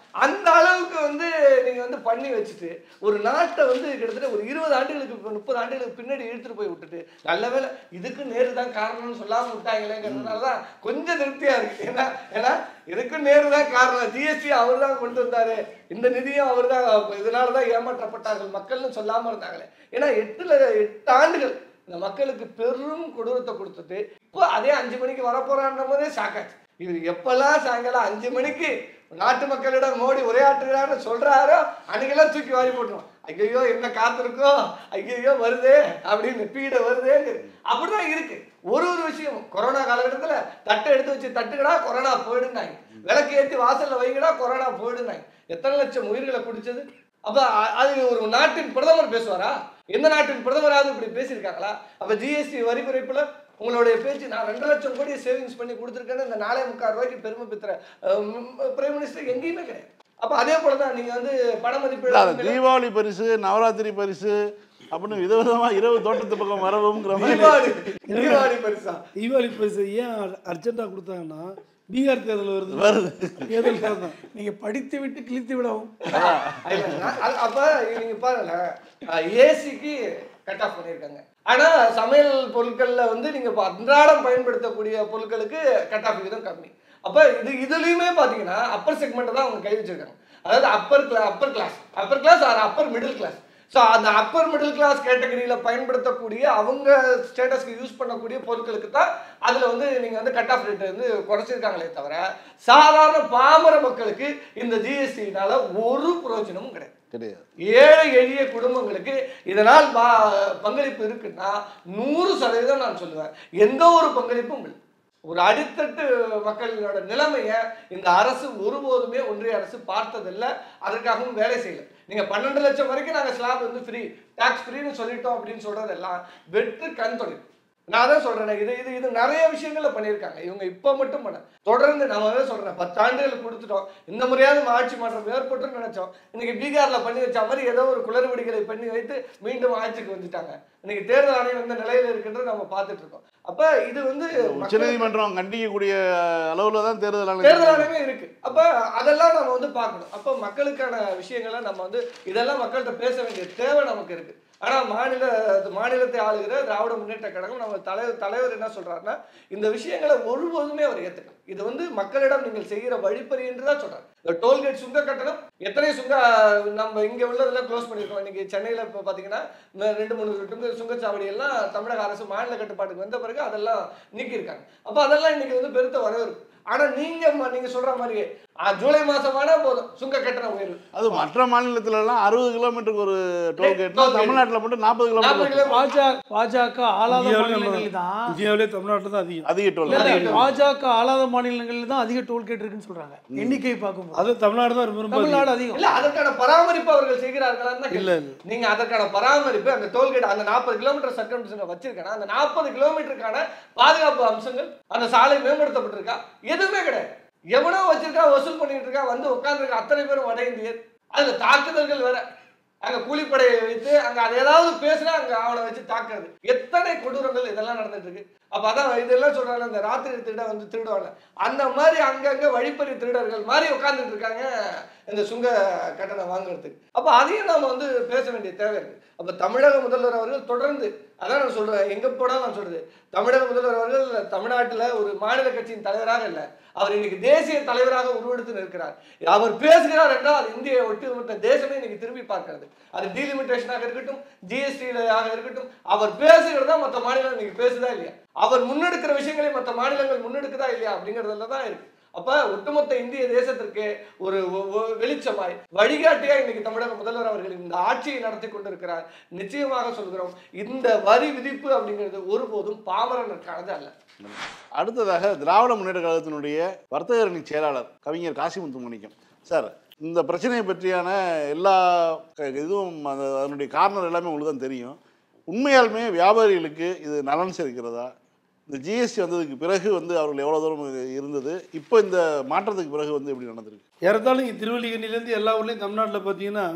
அந்த அளவுக்கு வந்து நீங்க வந்து பண்ணி வச்சுட்டு ஒரு நாட்டை வந்து கிட்டத்தட்ட ஒரு 20 ஆண்டுகளுக்கு 30 ஆண்டுகளுக்கு பின்னாடி இழுத்துட்டு போய் விட்டுட்டு நல்ல வேளை இதுக்கு நேரு தான் காரணம்னு சொல்லாம விட்டாங்களேங்கிறதுனாலதான் கொஞ்சம் திருப்தியா இருக்கு. ஏன்னா இதுக்கும் நேரு தான் காரணம், ஜிஎஸ்டி அவர் தான் கொண்டு வந்தாரு, இந்த நிதியும் அவர் தான், இதனாலதான் ஏமாற்றப்பட்டார்கள் மக்கள்னு சொல்லாம இருந்தாங்களே. ஏன்னா 8 ஆண்டுகள் இந்த மக்களுக்கு பெரும் கொடூரத்தை கொடுத்துட்டு இப்போ அதே 5 மணிக்கு வரப்போறான்ற போதே ஷாக்காச்சு. இவர் எப்பெல்லாம் சாயங்காலம் 5 மணிக்கு நாட்டு மக்களிடம் மோடி உரையாற்றுகிறான்னு சொல்றாரோ அன்னைக்கெல்லாம் தூக்கி வாரி போட்டுருவோம். ஐயோ என்ன காத்திருக்கோ, ஐயோ வருதே அப்படின்னு பீட வருதேன்னு அப்படிதான் இருக்கு. ஒரு விஷயம் கொரோனா காலகட்டத்துல தட்டை எடுத்து வச்சு தட்டுக்கடா கொரோனா போயிடுனாங்க, விளக்கு ஏற்றி வாசல்ல வைங்கடா கொரோனா போயிடுனாங்க. எத்தனை லட்சம் உயிர்களை குடிச்சது. அப்ப அது ஒரு நாட்டின் பிரதமர் பேசுவாரா? எந்த நாட்டின் பிரதமராவது இப்படி பேசியிருக்காங்களா? அப்ப ஜிஎஸ்டி வரி குறைப்புல உங்களுடைய பேச்சு நான் 2 லட்சம் கோடி சேவிங்ஸ் பண்ணி கொடுத்துருக்கேன்னு இந்த 4.25 ரூபாய்க்கு பெருமை பெற்ற பிரைம் மினிஸ்டர் எங்கேயுமே கிடையாது. அப்ப அதே போலதான் நீங்க வந்து பண மதிப்பீடு
தீபாவளி பரிசு, நவராத்திரி பரிசு அப்படின்னு விதவிதமா இரவு தோட்டத்து பக்கம் வரவுங்கிற
தீபாவளி பரிசா,
தீபாவளி பரிசு ஏன் அர்ஜென்ட்டாக கொடுத்தாங்கன்னா பீகார் தேர்தல் வருது. தேர்தல் தான்
நீங்க படித்து விட்டு கிழித்து விடவும்.
அப்ப நீங்க பாருங்க, ஏசிக்கு கட் ஆஃப் பண்ணியிருக்காங்க. ஆனா சமையல் பொருட்கள்ல வந்து நீங்க அன்றாடம் பயன்படுத்தக்கூடிய பொருட்களுக்கு கட் ஆஃப் விகிதம் கம்மி. அப்ப இதுலயுமே பாத்தீங்கன்னா அப்பர் செக்மெண்ட் தான் அவங்க கை வச்சிருக்காங்க. அதாவது upper class or upper middle class. So அந்த அப்பர் மிடில் கிளாஸ் கேட்டகரியில் பயன்படுத்தக்கூடிய அவங்க ஸ்டேட்டஸ்க்கு யூஸ் பண்ணக்கூடிய பொருட்களுக்கு தான் அதில் வந்து நீங்கள் வந்து கட் ஆஃப் ரேட் வந்து குறைச்சிருக்காங்களே தவிர சாதாரண பாமர மக்களுக்கு இந்த ஜிஎஸ்டினால ஒரு பிரயோஜனமும் கிடையாது. ஏழை எளிய குடும்பங்களுக்கு இதனால் பங்களிப்பு இருக்குன்னா 100% நான் சொல்லுவேன், எந்த ஒரு பங்களிப்பும் இல்லை. ஒரு அடித்தட்டு மக்களோட நிலைமையை இந்த அரசு ஒருபோதுமே ஒன்றிய அரசு பார்த்ததில்லை, அதற்காகவும் வேலை செய்யல. நீங்க 12 லட்சம் வரைக்கும் நாங்க ஸ்லாப் வந்து ஃப்ரீ, டாக்ஸ் ஃப்ரீன்னு சொல்லிட்டோம் அப்படின்னு சொல்றதெல்லாம் வெற்று கண் தொழில். நான் தான் சொல்றேன், இது நிறைய விஷயங்கள்ல பண்ணியிருக்காங்க இவங்க. இப்ப மட்டும் பண்ண தொடர்ந்து நான் தான் சொல்றேன், 10 ஆண்டுகள் கொடுத்துட்டோம், இந்த முறையாவது ஆட்சி மாற்றம் ஏற்பட்டு நினைச்சோம். இன்னைக்கு பீகார்ல பண்ணி வச்ச மாதிரி ஏதோ ஒரு குளறுபடிகளை பண்ணி வைத்து மீண்டும் ஆட்சிக்கு வந்துட்டாங்க. இன்னைக்கு தேர்தல் ஆணையம் எந்த நிலையில இருக்குன்றது நம்ம பார்த்துட்டு இருக்கோம். அப்ப இது வந்து
உச்சநீதிமன்றம் கண்டிக்கக்கூடிய அளவுல தான் தேர்தல்
ஆணையமே இருக்கு. அப்ப அதெல்லாம் நம்ம வந்து பார்க்கணும். அப்ப மக்களுக்கான விஷயங்களை நம்ம வந்து இதெல்லாம் மக்கள்கிட்ட பேச வேண்டிய தேவை நமக்கு இருக்கு. ஆனா மாநிலத்தை ஆளுகிற திராவிட முன்னேற்ற கழகம் நம்ம தலைவர் என்ன சொல்றாருன்னா, இந்த விஷயங்களை ஒருபோதுமே அவர் ஏத்துக்கல. இது வந்து மக்களிடம் நீங்கள் செய்கிற வழிப்பறி என்றுதான் சொல்றாரு. இந்த டோல்கேட் சுங்க கட்டணம் எத்தனை சுங்க நம்ம இங்க உள்ளதெல்லாம் க்ளோஸ் பண்ணிருக்கோம். இன்னைக்கு சென்னையில இப்ப பாத்தீங்கன்னா 2-3 சுங்கச்சாவடி எல்லாம் தமிழக அரசு மாநில கட்டுப்பாட்டுக்கு வந்த பிறகு அதெல்லாம் நீக்கியிருக்காங்க. அப்ப அதெல்லாம் இன்னைக்கு வந்து பெருத்த வரவேற்பு. ஆனா நீங்க சொல்ற மாதிரியே ஜூலை மாசம் ஆனா போதும் சுங்க கட்டணம் உயர்வு.
அது மற்ற மாநிலத்துல எல்லாம் 60 கிலோமீட்டருக்கு ஒரு டோல்கேட், தமிழ்நாட்டுல மட்டும் 40 கிலோமீட்டர்.
பாஜக ஆளாத மாநிலங்களில் தான்,
இந்தியாவிலே தமிழ்நாட்டில் தான் அதிக
டோல்கேட். பாஜக ஆளாத மாநிலங்களில் தான் அதிக டோல்கேட் இருக்குன்னு சொல்றாங்க. எண்ணிக்கை பார்க்கும்போது
அது தமிழ்நாடு தான் ரொம்ப
தமிழ்நாடு அதிகம்.
இல்ல அதற்கான பராமரிப்பு அவர்கள் செய்கிறார்களா?
இல்ல
நீங்க அதற்கான பராமரிப்பு அந்த டோல்கேட் அந்த 40 கிலோமீட்டர் சர்க்கம்ஃபரன்ஸ் வச்சிருக்கேன், அந்த 40 கிலோமீட்டருக்கான பாதுகாப்பு அம்சங்கள் அந்த சாலை மேம்படுத்தப்பட்டிருக்கா? எதுவுமே கிடையாது. எவனோ வச்சிருக்கா, வசூல் பண்ணிட்டு இருக்கா, வந்து உட்கார்ந்துருக்க அத்தனை பேரும் வட இந்தியர். அதுல தாக்குதல்கள் வேற, அங்க கூலிப்படையை வைத்து அங்க அதை ஏதாவது பேசினா அங்க அவனை வச்சு தாக்குறது, எத்தனை கொடூரங்கள் இதெல்லாம் நடந்துட்டு இருக்கு. அப்ப அதான் இதெல்லாம் சொல்றாங்க, இந்த ராத்திரி திருட வந்து திருடுவாங்க, அந்த மாதிரி அங்கங்க வழிப்பறி திருடர்கள் மாதிரி உட்கார்ந்துட்டு இருக்காங்க இந்த சுங்க கட்டணம் வாங்குறதுக்கு. அப்ப அதையும் நாம வந்து பேச வேண்டிய தேவை இருக்கு. அப்ப தமிழக முதல்வர் அவர்கள் தொடர்ந்து அதான் நான் சொல்றேன், எங்க போனாலும் நான் சொல்றது, தமிழக முதல்வர் அவர்கள் தமிழ்நாட்டுல ஒரு மாநில கட்சியின் தலைவராக இல்லை, அவர் இன்னைக்கு தேசிய தலைவராக உருவெடுத்து நிற்கிறார். அவர் பேசுகிறார் என்றால் அது இந்திய ஒட்டுமொத்த தேசமே இன்னைக்கு திரும்பி பார்க்கிறது. அது டீலிமிட்டேஷனாக இருக்கட்டும், ஜிஎஸ்டியாக இருக்கட்டும், அவர் பேசுகிறதா மற்ற மாநிலம் இன்னைக்கு பேசுதா இல்லையா, அவர் முன்னெடுக்கிற விஷயங்களை மற்ற மாநிலங்கள் முன்னெடுக்குதா இல்லையா அப்படிங்கிறதுல தான் இருக்கு. அப்ப ஒட்டுமொத்த இந்திய தேசத்திற்கு ஒரு வெளிச்சமாய் வழிகாட்டியா இன்னைக்கு தமிழக முதல்வர் அவர்கள் இந்த ஆட்சியை நடத்தி கொண்டிருக்கிறார். நிச்சயமாக சொல்கிறோம், இந்த வரி விதிப்பு அப்படிங்கிறது ஒருபோதும் பாமரனுக்கானது அல்ல.
அடுத்ததாக திராவிட முன்னேற்ற கழகத்தினுடைய வர்த்தக அணி செயலாளர் கவிஞர் காசிமுத்துமாணிக்கம் சார், இந்த பிரச்சனையை பற்றியான எல்லா இதுவும் அதனுடைய காரணம் எல்லாமே உங்களுக்கு தான் தெரியும். உண்மையாலுமே வியாபாரிகளுக்கு இது நலன் சேர்க்கிறதா? இந்த ஜிஎஸ்டி வந்ததுக்கு பிறகு வந்து அவர்கள் எவ்வளோ தூரம் இருந்தது, இப்போ இந்த மாற்றத்துக்கு பிறகு வந்து எப்படி நடந்திருக்கு?
ஏறத்தாலும் இங்கே திருவள்ளிக்கண்ணிலேருந்து எல்லா ஊர்லேயும் தமிழ்நாட்டில் பார்த்தீங்கன்னா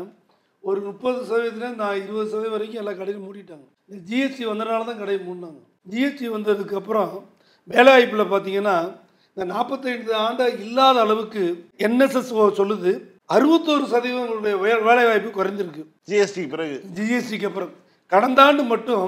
ஒரு 30% நான் 20% வரைக்கும் எல்லா கடையும் மூடிட்டாங்க. இந்த ஜிஎஸ்டி வந்ததுனால தான் கடையை மூடினாங்க. ஜிஎஸ்டி வந்ததுக்கப்புறம் வேலைவாய்ப்பில் பார்த்தீங்கன்னா இந்த 45 ஆண்டு இல்லாத அளவுக்கு என்எஸ்எஸ் சொல்லுது, 61% வேலை வாய்ப்பு குறைந்திருக்கு.
ஜிஎஸ்டி பிறகு
ஜிஎஸ்டிக்கு அப்புறம் கடந்த ஆண்டு மட்டும்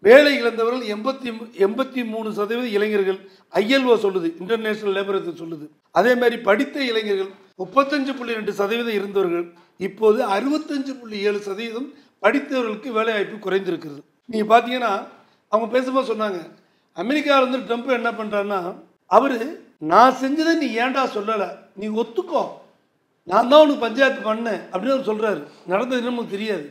வேலை இழந்தவர்கள் 83% இளைஞர்கள். ILO சொல்லுது, இன்டர்நேஷனல் லேபர் சொல்லுது. அதே மாதிரி படித்த இளைஞர்கள் 35.2% இருந்தவர்கள் இப்போது 65.7% படித்தவர்களுக்கு வேலை வாய்ப்பு குறைந்திருக்கிறது. நீங்கள் பார்த்தீங்கன்னா அவங்க பேசும்போது சொன்னாங்க, அமெரிக்காவில் ட்ரம்ப் என்ன பண்ணுறாருன்னா, அவர் நான் செஞ்சதை நீ ஏன்டா சொல்லலை, நீ ஒத்துக்கோ, நான் தான் உனக்கு பஞ்சாயத்து பண்ணேன் அப்படின்னு அவர் சொல்கிறாரு. நடந்தது நமக்கு தெரியாது.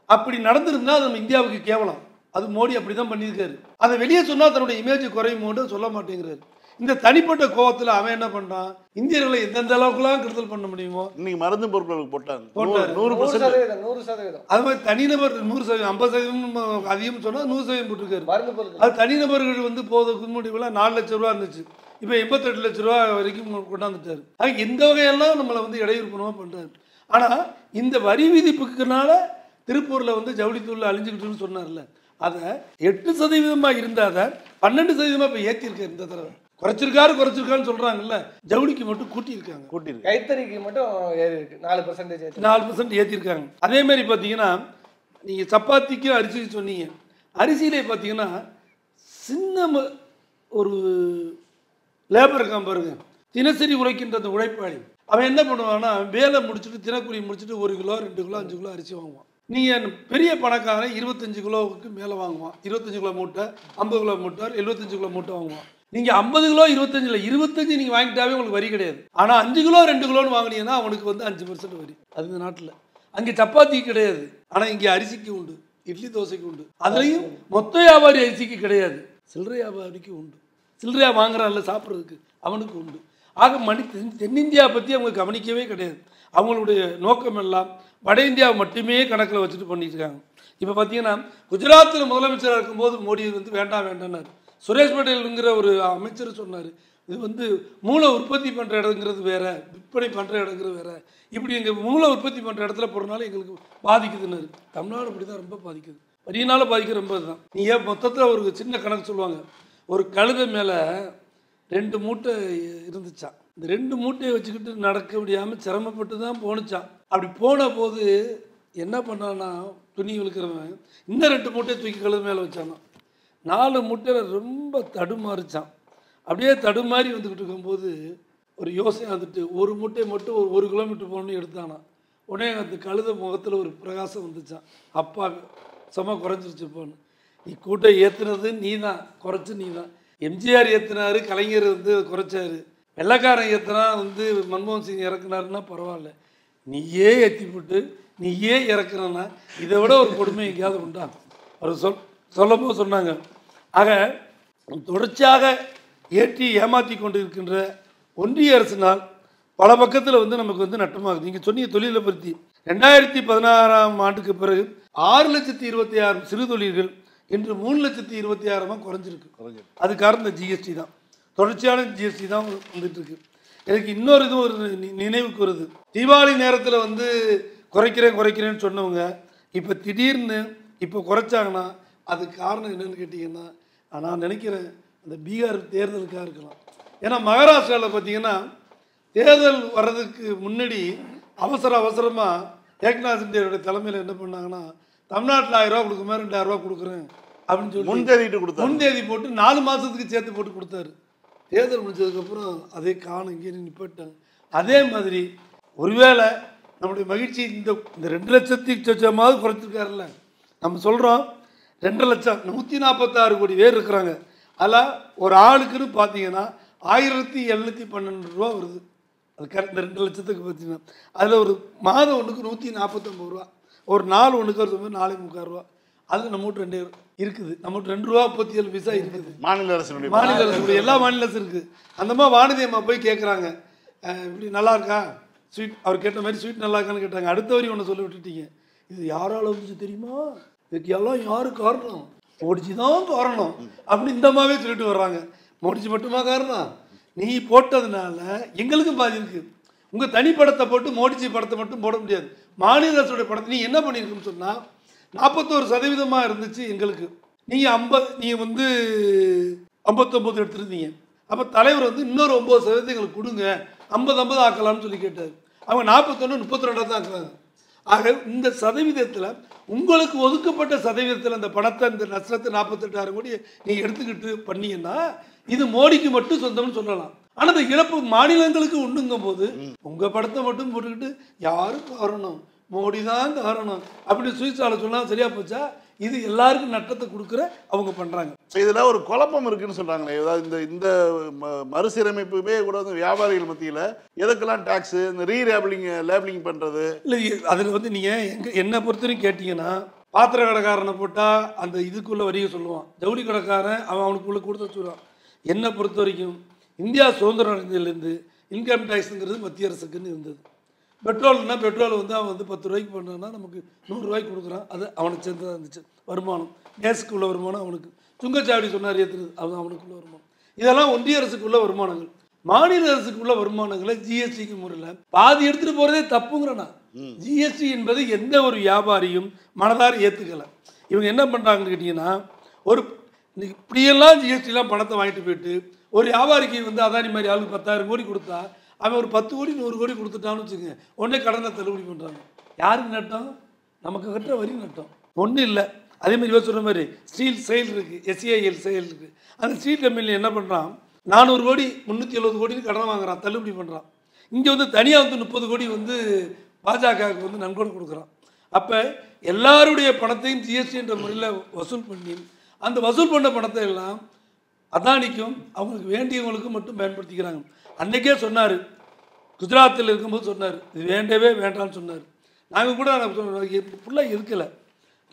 அப்படி நடந்திருந்தால் அது நம்ம இந்தியாவுக்கு கேவலம். அது மோடி அப்படி தான் பண்ணியிருக்காரு. அதை வெளியே சொன்னால் தன்னுடைய இமேஜ் குறையுமோன்னு சொல்ல மாட்டேங்கிறாரு. இந்த தனிப்பட்ட கோவத்தில் அவன் என்ன பண்ணுறான், இந்தியர்களை எந்தெந்த அளவுக்குலாம் கருத்தல் பண்ண முடியுமோ
இன்னைக்கு மருந்து பொருட்களுக்கு போட்டாங்க
100%.
அது மாதிரி தனிநபர் 100%, 50% அதிகம் சொன்னால் 100% போட்டிருக்காரு.
மருந்து பொருட்கள்
அது தனிநபர்கள் போதுக்கு முடிவுலாம் 4 லட்ச ரூபா இருந்துச்சு, இப்போ 88 லட்ச ரூபா வரைக்கும் கொண்டாந்துட்டாரு. அது எந்த வகையெல்லாம் நம்மளை இடையூறு பண்ணாமல் பண்ணுறாரு. ஆனால் இந்த வரி விதிப்புக்குனால திருப்பூரில் ஜவுளித்தூள் அழிஞ்சுக்கிட்டுன்னு சொன்னார்ல, அதை 8% இருந்தால் அதை 12% இப்போ ஏற்றிருக்காரு. இந்த தடவை குறைச்சிருக்காருன்னு சொல்கிறாங்கல்ல, ஜவுளிக்கு மட்டும் கூட்டியிருக்காங்க.
கைத்தறிக்கு மட்டும் ஏறி இருக்கு 4%.
4% ஏற்றிருக்காங்க. அதே மாதிரி பார்த்தீங்கன்னா நீங்கள் சப்பாத்திக்கு அரிசி சொன்னீங்க, அரிசியிலே பார்த்தீங்கன்னா சின்ன ஒரு லேபர் இருக்கான் பாருங்க, தினசரி உழைக்கின்ற அந்த உழைப்பாளி, அவன் என்ன பண்ணுவான்னா வேலை முடிச்சுட்டு தினக்கூலி முடிச்சுட்டு 1 கிலோ 2 கிலோ 5 கிலோ அரிசி வாங்குவான். நீங்கள் பெரிய பணக்காரன் 25 கிலோவுக்கு மேலே வாங்குவான். 25 கிலோ மூட்டை, 50 கிலோ மூட்டை, 75 கிலோ மூட்டை வாங்குவான். நீங்கள் 50 கிலோ 25 நீங்கள் வாங்கிட்டாவே உங்களுக்கு வரி கிடையாது. ஆனால் 5 கிலோ 2 கிலோன்னு வாங்கினீங்கன்னா அவனுக்கு 5% வரி. அது இந்த நாட்டில். அங்கே சப்பாத்தி கிடையாது, ஆனால் இங்கே அரிசிக்கு உண்டு, இட்லி தோசைக்கு உண்டு. அதுலேயும் மொத்த வியாபாரி அரிசிக்கு கிடையாது, சில்லறை வியாபாரிக்கு உண்டு. சில்லறையா வாங்குறான்ல சாப்பிட்றதுக்கு, அவனுக்கு உண்டு. ஆக தென்னிந்தியா பற்றி அவங்க கவனிக்கவே கிடையாது. அவங்களுடைய நோக்கம் எல்லாம் வட இந்தியாவை மட்டுமே கணக்கில் வச்சுட்டு பண்ணிட்டு இருக்காங்க. இப்போ பார்த்தீங்கன்னா குஜராத்தில் முதலமைச்சராக இருக்கும்போது மோடி வேண்டாம்னாரு. சுரேஷ் பட்டேலுங்கிற ஒரு அமைச்சர் சொன்னார், இது மூளை உற்பத்தி பண்ணுற இடங்கிறது வேற, விற்பனை பண்ணுற இடங்கிறது வேற. இப்படி எங்கள் மூளை உற்பத்தி பண்ணுற இடத்துல போகிறனால எங்களுக்கு பாதிக்குதுன்னாரு. தமிழ்நாடு அப்படி தான் ரொம்ப பாதிக்குது, வரியினால் பாதிக்க ரொம்ப இதுதான். நீங்கள் மொத்தத்தில் ஒரு சின்ன கணக்கு சொல்லுவாங்க, ஒரு கழுதை மேலே 2 மூட்டை இருந்துச்சான். இந்த 2 மூட்டையை வச்சுக்கிட்டு நடக்க முடியாமல் சிரமப்பட்டு தான் போணுச்சான். அப்படி போன போது என்ன பண்ணான்னா, துணி விழுக்கிறவன் இந்த 2 மூட்டையை தூக்கி கழுது மேலே வச்சானா. 4 மூட்டையில் ரொம்ப தடுமாறிச்சான். அப்படியே தடுமாறி வந்துக்கிட்டு இருக்கும்போது ஒரு யோசனை ஒரு மூட்டையை மட்டும் 1 கிலோமீட்டர் போகணுன்னு எடுத்தானா. உடனே அந்த கழுத முகத்தில் ஒரு பிரகாசம் வந்துச்சான். அப்பா சும்மா குறைஞ்சிருச்சுப்பான்னு. நீ கூட்டை ஏற்றுனது நீ தான், குறைச்சி நீ தான். எம்ஜிஆர் ஏற்றினாரு, கலைஞர் குறைச்சாரு. வெள்ளக்காரன் ஏற்றினா மன்மோகன் சிங் இறக்குனாருன்னா பரவாயில்ல, நீயே ஏற்றி போட்டு நீயே இறக்குறன்னா இதை விட ஒரு கொடுமை எங்கேயாவது உண்டா? அவர் சொல்லப்போ சொன்னாங்க. ஆக தொடர்ச்சியாக ஏற்றி ஏமாற்றி கொண்டு இருக்கின்ற ஒன்றிய அரசினால் பல பக்கத்தில் நமக்கு நட்டமாகுது. நீங்கள் சொன்னீங்க தொழிலை பற்றி. 2016ஆம் ஆண்டுக்கு பிறகு 6,26,000 சிறு தொழில்கள் இன்று 3,26,000 குறைஞ்சிருக்கு. அது காரணம் இந்த ஜிஎஸ்டி தான், தொடர்ச்சியான ஜிஎஸ்டி தான் வந்துட்டு இருக்கு. எனக்கு இன்னொரு இது ஒரு நினைவுக்கு வருது. தீபாவளி நேரத்தில் குறைக்கிறேன்னு சொன்னவங்க இப்போ திடீர்னு இப்போ குறைச்சாங்கன்னா அதுக்கு காரணம் என்னன்னு கேட்டிங்கன்னா, நான் நினைக்கிறேன் அந்த பீகார் தேர்தலுக்காக இருக்கலாம். ஏன்னா மகாராஷ்டிராவில் பார்த்தீங்கன்னா தேர்தல் வர்றதுக்கு முன்னாடி அவசரமாக ஏக்நாத் சிண்டேயோட தலைமையில் என்ன பண்ணாங்கன்னா, தமிழ்நாட்டில் 1000 ரூபா கொடுக்குமே 2000 ரூபா கொடுக்குறேன் அப்படின்னு சொல்லி முன்தேதி போட்டு 4 மாதத்துக்கு சேர்த்து போட்டு கொடுத்தாரு. தேர்தல் முடிஞ்சதுக்கப்புறம் அதே காணும் இங்கே நிப்பாட்டாங்க. அதே மாதிரி ஒருவேளை நம்முடைய மகிழ்ச்சி இந்த 2 லட்சமாவது குறைச்சிருக்காருல்ல. நம்ம சொல்கிறோம் 2 லட்சம் 146 கோடி பேர் இருக்கிறாங்க. அதில் ஒரு ஆளுக்குன்னு பார்த்தீங்கன்னா 1712 ரூபா வருது. அது கரெக்ட். இந்த 2 லட்சத்துக்கு பார்த்தீங்கன்னா அதில் ஒரு மாதம் ஒன்றுக்கு 149 ரூபா, ஒரு நாள் ஒன்றுக்கு ஒரு 4,300 ரூபா. அது நம்மகிட்ட 2 இருக்குது. நம்மகிட்ட 2 ரூபா 37 பைசா இருக்குது.
மாநில
அரசுடைய எல்லா மாநில அரசு இருக்குது. அந்த மாதிரி வானதி அம்மா போய் கேட்குறாங்க, இப்படி நல்லா இருக்கா ஸ்வீட், அவர் கேட்ட மாதிரி ஸ்வீட் நல்லா இருக்கான்னு கேட்டாங்க. அடுத்த வரி ஒன்று சொல்லி விட்டுட்டீங்க, இது யாரால் வந்துச்சு தெரியுமா, இதுக்கு எல்லாம் யாரு காரணம், மோடிஜி தான் காரணம் அப்படி இந்த அம்மாவே சொல்லிட்டு வர்றாங்க. மோடிஜி மட்டுமா காரணம்? நீ போட்டதுனால எங்களுக்கும் பாதி இருக்குது. உங்கள் தனி படத்தை போட்டு மோடிஜி படத்தை மட்டும் போட முடியாது. மாநில அரசுடைய படத்தை நீ என்ன பண்ணியிருக்குன்னு சொன்னால் 41% இருந்துச்சு எங்களுக்கு. நீங்கள் 59 எடுத்துருந்தீங்க. அப்போ தலைவர் இன்னொரு 9% எங்களுக்கு கொடுங்க, 50 ஆக்கலாம்னு சொல்லி கேட்டார். அவங்க 41 32 தான் இருக்கிறாங்க. ஆக இந்த சதவீதத்தில் உங்களுக்கு ஒதுக்கப்பட்ட சதவீதத்தில் அந்த பணத்தை இந்த நஷ்டத்தை 48,000 கோடி நீங்கள் எடுத்துக்கிட்டு பண்ணீங்கன்னா இது மோடிக்கு மட்டும் சொந்தம்னு சொல்லலாம். ஆனால் இந்த இழப்பு மாநிலங்களுக்கு உண்டுங்கும் போது உங்கள் படத்தை மட்டும் போட்டுக்கிட்டு யாரும் காரணம் மோடி தான் காரணம் அப்படின்னு சுவிட்சால சொன்னால் சரியா போச்சா? இது எல்லாருக்கும் நட்டத்தை கொடுக்குற அவங்க பண்ணுறாங்க.
இதில் ஒரு குழப்பம் இருக்குன்னு சொல்கிறாங்களே, ஏதாவது இந்த இந்த மறுசீரமைப்புமே கூட வந்து வியாபாரிகள் மத்தியில் எதுக்கெல்லாம் டேக்ஸு, இந்த லேபிளிங் பண்ணுறது
இல்லை, அதில் வந்து நீங்கள் என்னை பொறுத்தவரைக்கும் கேட்டிங்கன்னா, பாத்திர கடைக்காரனை போட்டால் அந்த இதுக்குள்ளே வரியை சொல்லுவான், ஜவுளி கடைக்காரன் அவனுக்குள்ளே கொடுத்து வச்சுருவான். என்னை பொறுத்த வரைக்கும் இந்தியா சுதந்திரம் அடைந்ததுலேருந்து இன்கம் டேக்ஸுங்கிறது மத்திய அரசுக்குன்னு இருந்தது. பெட்ரோல்னா பெட்ரோல் வந்து அவன் வந்து 10 ரூபாய்க்கு பண்ணுறான்னா நமக்கு 100 ரூபாய்க்கு கொடுக்குறான், அது அவனுக்கு சேர்ந்ததாக இருந்துச்சு வருமானம். கேஸுக்கு உள்ள வருமானம் அவனுக்கு, சுங்கச்சாவடி சொன்னார் ஏற்றுறது அது அவனுக்குள்ள வருமானம். இதெல்லாம் ஒன்றிய அரசுக்குள்ள வருமானங்கள். மாநில அரசுக்குள்ள வருமானங்களை ஜிஎஸ்டிக்கு முறையில் பாதி எடுத்துகிட்டு போகிறதே தப்புங்கிறனா. ஜிஎஸ்டி என்பது எந்த ஒரு வியாபாரியும் மனதார ஏற்றுக்கலை. இவங்க என்ன பண்ணுறாங்கன்னு கேட்டிங்கன்னா, ஒரு இப்படியெல்லாம் ஜிஎஸ்டிலாம் பணத்தை வாங்கிட்டு போயிட்டு ஒரு வியாபாரிக்கு வந்து அதானி மாதிரி ஆளுக்கு 10,000 கோடி கொடுத்தா அவன் ஒரு 10 கோடி 100 கோடி கொடுத்துட்டான்னு வச்சுக்கோங்க, உடனே கடனை தள்ளுபடி பண்ணுறாங்க. யாருக்கு நட்டம்? நமக்கு கட்டுற வரி நட்டம் ஒன்றும் இல்லை. அதேமாதிரி இவர் சொல்கிற மாதிரி ஸ்டீல் செயல் இருக்குது, SCIL செயல் இருக்குது. அந்த ஸ்டீல் கம்பெனியில் என்ன பண்ணுறான், 400 கோடி 370 கோடின்னு கடன் வாங்குறான், தள்ளுபடி பண்ணுறான். இங்கே வந்து தனியாக வந்து 30 கோடி வந்து பாஜகவுக்கு வந்து நன்கொடை கொடுக்குறான். அப்போ எல்லாருடைய பணத்தையும் ஜிஎஸ்டி என்ற முறையில் வசூல் பண்ணி அந்த வசூல் பண்ண பணத்தை எல்லாம் அதானிக்கும் அவங்களுக்கு வேண்டியவங்களுக்கும் மட்டும் பயன்படுத்திக்கிறாங்க. அன்றைக்கே சொன்னார், குஜராத்தில் இருக்கும்போது சொன்னார், இது வேண்டவே வேண்டாம்னு சொன்னார். நாங்கள் கூட ஃபுல்லாக இருக்கலை.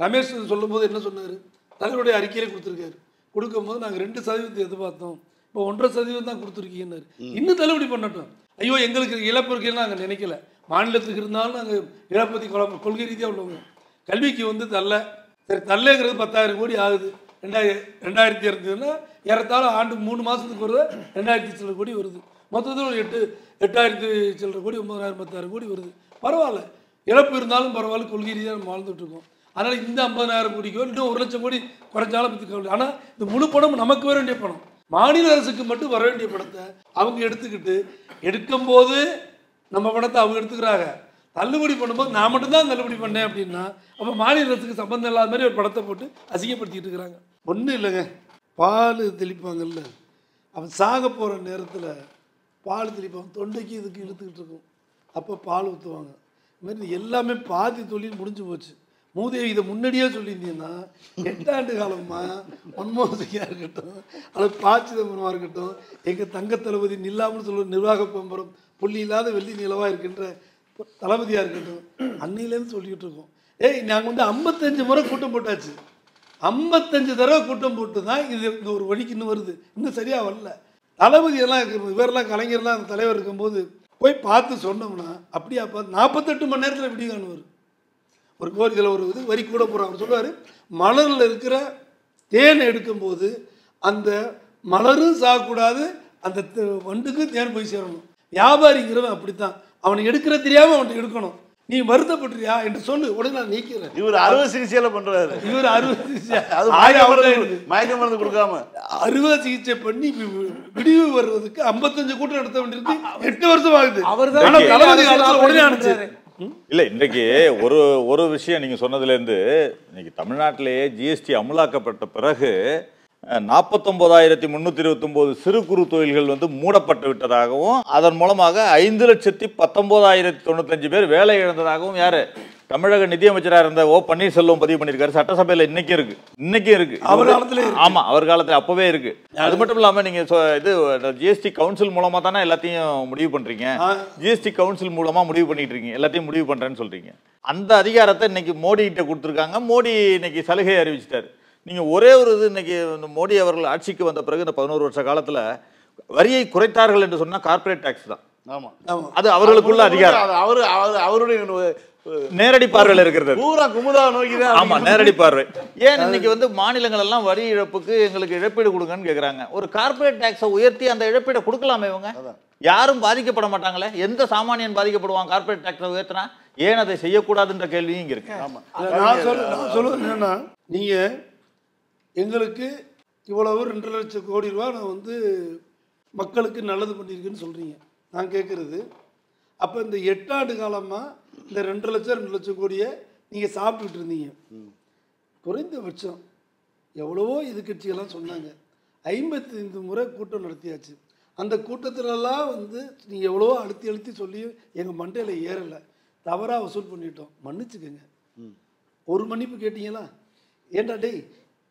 ரமேஷ் சொல்லும்போது என்ன சொன்னார், தலைவருடைய அறிக்கையிலே கொடுத்துருக்காரு. கொடுக்கும்போது நாங்கள் 2% எதிர்பார்த்தோம், இப்போ 1.5% தான் கொடுத்துருக்கீங்கன்னாரு. இன்னும் தள்ளுபடி பண்ணட்டும். ஐயோ எங்களுக்கு இழப்பு இருக்குன்னு நாங்கள் நினைக்கல, மாநிலத்துக்கு இருந்தாலும் நாங்கள் இழப்பதி கொள்கை ரீதியாக உள்ளவங்க. கல்விக்கு வந்து தள்ள சரி தள்ளேங்கிறது 10,000 கோடி ஆகுது. 2002 ஏறத்தாழ ஆண்டு 3 மாதத்துக்கு வருது 2000 சில்லரை கோடி வருது. மொத்தத்தில் ஒரு 8,000 சில்லரை கோடி 9,000 10,000 கோடி வருது. பரவாயில்ல, இழப்பு இருந்தாலும் பரவாயில்ல, கொள்கை ரீதியாக நம்ம வாழ்ந்துட்டு இருக்கோம். அதனால் இந்த 50,000 கோடிக்கோ இன்னும் 1,00,000 கோடி குறைஞ்சாலும் பற்றி கவலை. ஆனால் இந்த முழு பணம் நமக்கு வர வேண்டிய பணம், மாநில அரசுக்கு மட்டும் வர வேண்டிய பணத்தை அவங்க எடுத்துக்கிட்டு எடுக்கும்போது நம்ம பணத்தை அவங்க எடுத்துக்கிறாங்க. தள்ளுபடி பண்ணும்போது நான் மட்டும்தான் தள்ளுபடி பண்ணேன் அப்படின்னா அப்போ மாநில அரசுக்கு சம்பந்தம் இல்லாத மாதிரி ஒரு படத்தை போட்டு அசிங்கப்படுத்திட்டு இருக்கிறாங்க. ஒன்றும் இல்லைங்க, பால் தெளிப்பாங்கல்ல, அவன் சாக போகிற நேரத்தில் பால் தெளிப்பாங்க, தொண்டைக்கு இதுக்கு இழுத்துக்கிட்டு இருக்கும், அப்போ பால் ஊற்றுவாங்க. இதுமாதிரி எல்லாமே பாதி தொழில் முடிஞ்சு போச்சு. மூதேவி இதை முன்னாடியே சொல்லியிருந்தீங்கன்னா 8 ஆண்டு காலமாக மன்மோகன் சிங்கா இருக்கட்டும் அல்லது ப. சிதம்பரமாக இருக்கட்டும், எங்கள் தங்க தளபதி நில்லாமல் சொல்கிற நிர்வாக பம்பரம் புள்ளி இல்லாத வெள்ளி நிலவாக இருக்கின்ற தளபதியாக இருக்கட்டும், அன்னையிலேருந்து சொல்லிக்கிட்டு இருக்கோம். நாங்கள் வந்து 55 முறை கூட்டம் போட்டாச்சு, 55 தடவை கூட்டம் போட்டு தான் இது இந்த ஒரு வழிக்கு இன்னும் வருது, இன்னும் சரியாக வரல. தளபதியெல்லாம் இவரெல்லாம் கலைஞர்லாம் அந்த தலைவர் இருக்கும்போது போய் பார்த்து சொன்னோம்னா அப்படியா பார்த்து 48 மணி நேரத்தில் எப்படி காணுவார். ஒரு கோரிக்கையில் ஒரு இது வரி கூட போகிறாங்க. அவர் சொல்லுவார், மலரில் இருக்கிற தேனை எடுக்கும்போது அந்த மலரும் சாகக்கூடாது, அந்த வண்டுக்கும் தேன் போய் சேரணும். வியாபாரிங்கிறவன் அப்படித்தான், அவனை எடுக்கிற தெரியாமல் அவன்கிட்ட எடுக்கணும். நீ வருத்தப்பட்டியா என்று சொல்லு, உடனே நான் நீக்கிறேன்.
இவர் அறுவை சிகிச்சையில பண்றாரு,
இவர் அறுவை சிகிச்சை
மயக்க மருந்து கொடுக்காம
அறுவை சிகிச்சை பண்ணி விடிவு வருவதற்கு 55 கூட்டம் நடத்த வேண்டியிருக்கு. 8 வருஷம் ஆகுது. அவர் தான் உடனே அனுப்பிச்சாரு.
இல்லை, இன்றைக்கு ஒரு விஷயம் நீங்கள் சொன்னதுலேருந்து, இன்னைக்கு தமிழ்நாட்டிலேயே ஜிஎஸ்டி அமலாக்கப்பட்ட பிறகு 49,329 சிறு குறு தொழில்கள் வந்து மூடப்பட்டு விட்டதாகவும் அதன் மூலமாக 5,19,095 பேர் வேலை இழந்ததாகவும் யாரு தமிழக நிதியமைச்சராக இருந்த ஓ பன்னீர்செல்வம் பதிவு பண்ணியிருக்காரு. சட்டசபையில் இன்னைக்கும் இருக்கு. ஆமா, அவர் காலத்தில் அப்பவே இருக்கு. அது மட்டும் இல்லாமல் நீங்க இது ஜிஎஸ்டி கவுன்சில் மூலமா தானே எல்லாத்தையும் முடிவு பண்றீங்க, ஜிஎஸ்டி கவுன்சில் மூலமா முடிவு பண்ணிட்டு இருக்கீங்க, எல்லாத்தையும் முடிவு பண்றேன்னு சொல்றீங்க. அந்த அதிகாரத்தை இன்னைக்கு மோடி கிட்ட கொடுத்துருக்காங்க. மோடி இன்னைக்கு சலுகை அறிவிச்சிட்டாரு. நீங்கள் ஒரே ஒரு இது இன்னைக்கு மோடி அவர்கள் ஆட்சிக்கு வந்த பிறகு இந்த 11 வருஷ காலத்தில் வரியை குறைத்தார்கள் என்று சொன்னால் கார்பரேட் டாக்ஸ் தான். ஆமாம், அது அவர்களுக்குள்ள அதிகாரம்,
அவருடைய
நேரடி பார்வையில் இருக்கிறது.
பூரா குமுதா நோக்கி தான்.
ஆமா, நேரடி பார்வை. ஏன் இன்னைக்கு வந்து மாநிலங்கள் எல்லாம் வரி இழப்புக்கு எங்களுக்கு இழப்பீடு கொடுங்கன்னு கேட்குறாங்க. ஒரு கார்பரேட் டாக்ஸை உயர்த்தி அந்த இழப்பீடை கொடுக்கலாமே. இவங்க யாரும் பாதிக்கப்பட மாட்டாங்களே, எந்த சாமானியன் பாதிக்கப்படுவான் கார்பரேட் டாக்ஸை உயர்த்தினா? ஏன் அதை செய்யக்கூடாதுன்ற கேள்வியும் இங்கே இருக்கு.
ஆமாம், நான் சொல்லுவேன் என்னன்னா, நீங்கள் எங்களுக்கு இவ்வளவு 2 லட்சம் கோடி ரூபா நான் வந்து மக்களுக்கு நல்லது பண்ணியிருக்கேன்னு சொல்கிறீங்க. நான் கேட்குறது, அப்போ இந்த 8 ஆண்டு காலமாக இந்த 2 லட்சம் 2 லட்சம் கோடியை நீங்கள் சாப்பிட்டுட்டு இருந்தீங்க. குறைந்தபட்சம் எவ்வளவோ எதிர்கட்சிகள்லாம் சொன்னாங்க, 55 முறை கூட்டம் நடத்தியாச்சு. அந்த கூட்டத்திலலாம் வந்து நீங்கள் எவ்வளவோ அழுத்தி சொல்லியும் எங்கள் மண்டையில் ஏறலை, தவறாக வசூல் பண்ணிட்டோம், மன்னிச்சுக்கோங்க. ஒரு மன்னிப்பு கேட்டீங்களா? ஏன்டா டேய்,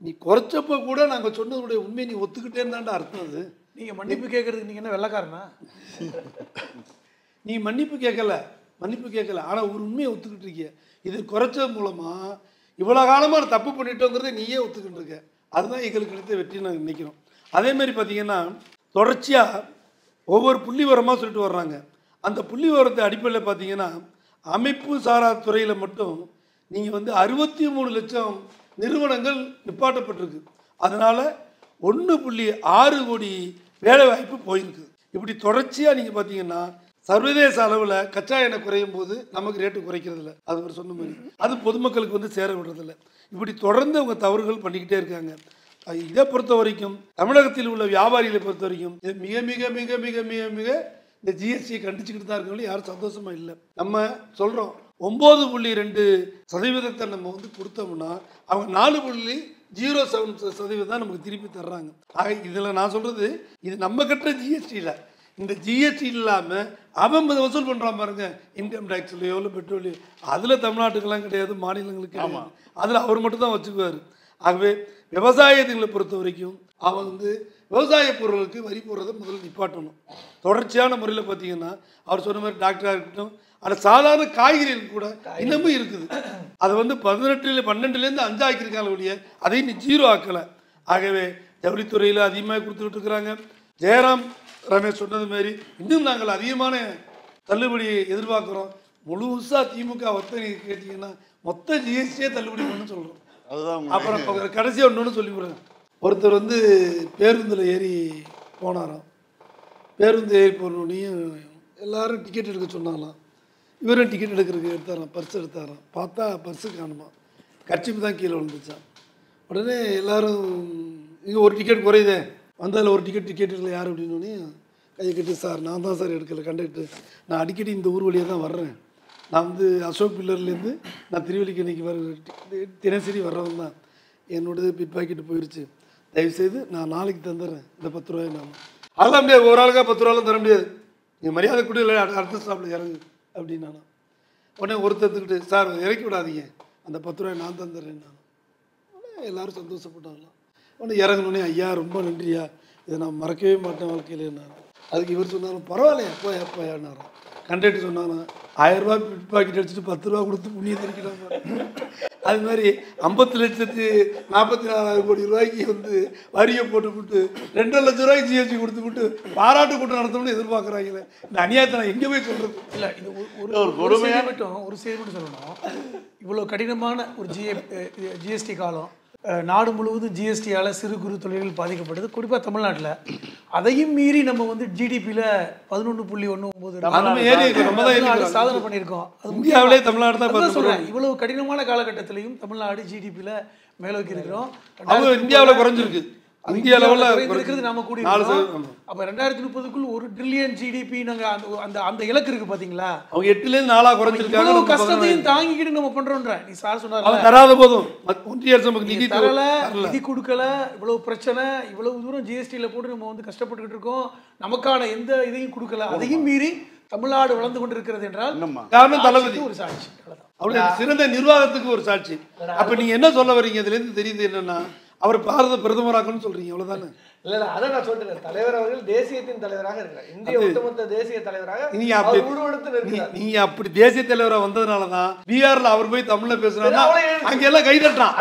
நீ குறைச்சப்போ கூட நாங்கள் சொன்னதுடைய உண்மையை நீ ஒத்துக்கிட்டேன்னு தான்டா அர்த்தம். அது
நீங்கள் மன்னிப்பு கேட்குறதுக்கு நீங்கள் என்ன வெள்ளைக்காரனா?
நீ மன்னிப்பு கேட்கல, ஆனால் ஒரு உண்மையை ஒத்துக்கிட்டு இருக்கிய. இது குறைச்சது மூலமாக இவ்வளோ காலமாக தப்பு பண்ணிட்டோங்கிறத நீயே ஒத்துக்கிட்டு இருக்க. அதுதான் எங்களுக்கு கிடைத்த வெற்றி நாங்கள் நினைக்கிறோம். அதேமாதிரி பார்த்தீங்கன்னா தொடர்ச்சியாக ஒவ்வொரு புள்ளி விவரமாக சொல்லிட்டு வர்றாங்க. அந்த புள்ளி விவரத்தை அடிப்படையில் பார்த்தீங்கன்னா அமைப்பு சாரா துறையில் மட்டும் நீங்கள் வந்து 63 லட்சம் நிறுவனங்கள் நிப்பாட்டப்பட்டிருக்கு. அதனால் 1.6 கோடி வேலைவாய்ப்பு போயிருக்கு. இப்படி தொடர்ச்சியாக நீங்கள் பார்த்தீங்கன்னா சர்வதேச அளவில் கச்சா எண்ணெய் குறையும் போது நமக்கு ரேட்டு குறைக்கிறதில்ல, அது ஒரு சொன்ன மாதிரி அது பொதுமக்களுக்கு வந்து சேர விடுறதில்ல. இப்படி தொடர்ந்து அவங்க தவறுகள் பண்ணிக்கிட்டே இருக்காங்க. இதை பொறுத்த வரைக்கும் தமிழகத்தில் உள்ள வியாபாரிகளை பொறுத்த வரைக்கும் இது மிக மிக மிக மிக மிக மிக இந்த ஜிஎஸ்டியை கண்டிச்சுக்கிட்டு தான் இருக்கவங்களும் யாரும் சந்தோஷமாக இல்லை. நம்ம சொல்கிறோம் 9.2% நம்ம வந்து கொடுத்தோம்னா அவங்க 4.07% தான் நமக்கு திருப்பி தர்றாங்க. ஆக இதில் நான் சொல்கிறது இது நம்ம கட்டுற ஜிஎஸ்டியில், இந்த ஜிஎஸ்டி இல்லாமல் அவன் வசூல் பண்ணுறான் பாருங்க, இன்கம் டேக்ஸ்லையோ இல்லை பெட்ரோலியோ, அதில் தமிழ்நாட்டுக்கெல்லாம் கிடையாது, மாநிலங்களுக்கு கிடையாது, அதில் அவர் மட்டும் தான் வச்சுக்குவார். ஆகவே விவசாயத்துகளை பொறுத்த வரைக்கும் அவன் வந்து விவசாய பொருளுக்கு வரி போடுறதை முதல்ல நிப்பாட்டணும். தொடர்ச்சியான முறையில் பார்த்தீங்கன்னா அவர் சொன்ன மாதிரி டாக்டராக இருக்கட்டும், ஆனால் சாதாரண காய்கறிகள் கூட இன்னமும் இருக்குது. அதை வந்து 12லேருந்து 5 ஆக்கியிருக்காங்க ஒழிய அதையும் நீ 0 ஆக்கலை. ஆகவே ஜவுளித்துறையில் அதிகமாக கொடுத்துக்கிட்டு இருக்கிறாங்க. ஜெயராம் ரமேஷ் சொன்னது மாதிரி இன்னும் நாங்கள் அதிகமான தள்ளுபடி எதிர்பார்க்குறோம். முழுசாக திமுக வர்த்தனை கேட்டிங்கன்னா மொத்த ஜிஎஸ்டியே தள்ளுபடி பண்ணு சொல்கிறோம்.
அதுதான்.
அப்புறம் கடைசியாக ஒன்று சொல்லி போகிறேன். ஒருத்தர் வந்து பேருந்தில் ஏறி போனாராம். பேருந்து ஏறி போனோடனையும் எல்லாரும் டிக்கெட் எடுக்க சொன்னாங்களாம். இவரும் டிக்கெட் எடுக்கிறதுக்கு எடுத்தாராம், பர்ஸ் எடுத்தாராம். பார்த்தா பர்ஸு காணுமா, கர்ச்சிப்பு தான் கீழே விழுந்துச்சான். உடனே எல்லோரும் இங்கே ஒரு டிக்கெட் குறையுதே, வந்ததில் ஒரு டிக்கெட் எடுக்கல யார் அப்படின்னோடனே கையை கட்டி, சார் நான் தான் சார் எடுக்கலை கண்டக்டர், நான் அடிக்கடி இந்த ஊர் வழியாக தான் வர்றேன், நான் வந்து அசோக் பில்லர்லேருந்து நான் திருவல்லிக்கேணிக்கு தினசரி வர்றவன் தான், என்னோடது பிட் பாக்கெட்டு போயிடுச்சு, தயவுசெய்து நான் நாளைக்கு தந்துடுறேன் இந்த 10 ரூபாய். நான் அதெல்லாம் முடியாது, ஒரு ஆளுக்காக 10 ரூபாலாம் தர முடியாது, நீங்கள் மரியாதை கூட இல்லை, அடுத்த ஸ்டாப்பில் இறங்கு அப்படின்னு. நான் உடனே ஒருத்தத்துக்கிட்டு, சார் இறக்கி விடாதீங்க, அந்த 10 ரூபாய் நான் தந்துடுறேன். நான் உடனே எல்லோரும் சந்தோஷப்பட்டாங்களாம். உடனே இறங்கணுன்னே, ஐயா ரொம்ப நன்றியா, இதை நான் மறக்கவே மாட்டேன் வாழ்க்கையில். நான் அதுக்கு இவர் சொன்னாலும் பரவாயில்லையா எப்போ எப்போயானாராம். கண்டக்டர் சொன்னாங்க 1000 ரூபாய் பிட் பாக்கெட் அடிச்சுட்டு 10 ரூபா கொடுத்து புண்ணியம் தெரிக்கிறாங்க. அது மாதிரி 50,44,000 கோடி ரூபாய்க்கு வந்து வரியை போட்டுவிட்டு 2 லட்சம் ரூபாய்க்கு ஜிஎஸ்டி கொடுத்துவிட்டு பாராட்டு கூட்டம் நடத்தணும்னு எதிர்பார்க்குறாங்களே. இந்த அநியாயத்தை நான் எங்கே போய் சொல்கிறது?
இல்லை, இது ஒரு செய்தி மட்டும் சொல்லணும். இவ்வளோ கடினமான ஒரு ஜிஎஸ்டி காலம், நாடு முழுவதும் ஜிஎஸ்டியால் சிறு குறு தொழில்கள் பாதிக்கப்படுது, குறிப்பாக தமிழ்நாட்டில். அதையும் மீறி நம்ம வந்து ஜிடிபியில் 11.19 சாதனை பண்ணியிருக்கோம். அது
இந்தியாவிலே தமிழ்நாடு தான்
சொல்கிறேன். இவ்வளவு கடினமான காலகட்டத்திலையும் தமிழ்நாடு ஜிடிபியில் மேலோக்கி இருக்கிறோம்.
இந்தியாவில் குறைஞ்சிருக்கு, இந்தியா லெவலில்
இருக்கிறது நாம கூடி. அப்போ 2030க்குள் 1 ட்ரில்லியன் ஜிடிபி நாங்கள் அந்த இலக்கு இருக்கு பார்த்தீங்களா? அவங்க
8லேருந்து 4 குறைஞ்சிருக்காங்க.
கஷ்டத்தையும் தாங்கிக்கிட்டு நம்ம பண்றோன்ற. நீ சார் சொன்னார்
தராத போதும் ஒன்றிய அரசு நமக்கு நிதி
தரல, நிதி கொடுக்கல, இவ்வளவு பிரச்சனை, இவ்வளவு தூரம் ஜிஎஸ்டியில போட்டு நம்ம வந்து கஷ்டப்பட்டுக்கிட்டு இருக்கோம், நமக்கான எந்த இதையும் கொடுக்கல. அதையும் மீறி தமிழ்நாடு வளர்ந்து கொண்டிருக்கிறது என்றால்
காரணம் தளபதி
ஒரு சாட்சி.
அவருடைய சிறந்த நிர்வாகத்துக்கு ஒரு சாட்சி. அப்ப நீங்க என்ன சொல்ல வரீங்க? இதுல இருந்து தெரியுது என்னன்னா, அவர் பாரத பிரதமராகணும்னு சொல்றீங்க, அவ்வளவுதானே?
இல்ல அதான் நான் சொல்றேன். தலைவர் அவர்கள் தேசியத்தின் தலைவராக இருக்கிறார், இந்திய ஒட்டுமொத்த தேசிய தலைவராக.
நீங்க அப்படி தேசிய தலைவரா வந்ததுனாலதான் பீகார்ல அவர் போய் தமிழ்ல பேசுறாருன்னா அங்க எல்லாம் கைதட்டான்,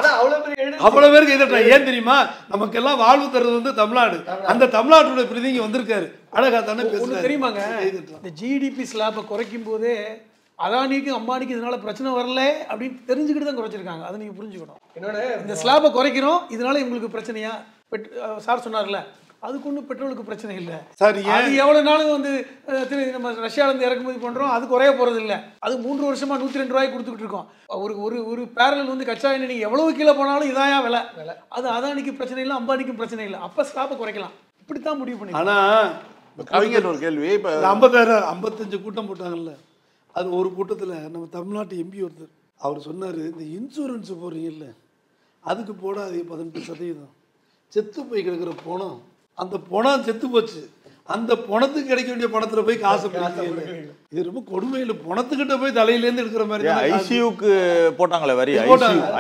அவ்வளவு பேர் கைதட்டான். ஏன் தெரியுமா? நமக்கெல்லாம் வாழ்வு தருவது வந்து தமிழ்நாடு. அந்த தமிழ்நாட்டோட பிரதிநிதி வந்திருக்காரு, அழகா தானே பேசுறாரு.
தெரியுமாங்க, இந்த ஜிடிபி ஸ்லாபை குறைக்கும் போதே அதானிக்கும் அம்பானிக்கு இதனால பிரச்சனை வரல அப்படின்னு தெரிஞ்சுக்கிட்டு தான் குறைச்சிருக்காங்க. அதை நீங்க புரிஞ்சுக்கணும். என்னோட இந்த ஸ்லாபை குறைக்கிறோம், இதனால உங்களுக்கு பிரச்சனையா? சார் சொன்னார்ல, அதுக்கு ஒன்றும் பெட்ரோலுக்கு பிரச்சனை இல்லை
சார்.
அது எவ்வளோ நாளும் வந்து நம்ம ரஷ்யாவிலேருந்து இறக்குமதி பண்ணுறோம், அது குறைய போகிறது இல்லை. அது 3 வருஷமாக 102 ரூபாய்க்கு கொடுத்துக்கிட்டு இருக்கோம். ஒரு பேரல் வந்து கச்சா எண்ணெய் நீங்கள் எவ்வளவு கீழே போனாலும் இதாயா விலை. அது அதானிக்கு பிரச்சனை இல்லை, அம்பானிக்கும் பிரச்சனை இல்லை. அப்போ ஸ்லாபை குறைக்கலாம், இப்படித்தான் முடிவு பண்ணி.
ஆனால்
கவிஞர் ஒரு கேள்வி இப்போ
55 கூட்டம் போட்டாங்கல்ல, அது ஒரு கூட்டத்தில் நம்ம தமிழ்நாட்டு எம்பி ஒருத்தர் அவர் சொன்னார், இந்த இன்சூரன்ஸ் போடுறீங்கல்ல அதுக்கு போடாதீங்க 18%. செத்து போய் கிடக்கிற பணம், அந்த பணம் செத்து போச்சு, அந்த பணத்துக்கு கிடைக்க வேண்டிய பணத்துல போய் காசு பிடிக்கிறீங்க. இது ரொம்ப கொடுமையில, பணத்துக்கிட்ட போய் தலையிலேருந்து எடுக்கிற மாதிரி தான்.
ஐசியூக்கு போட்டாங்களே வரி,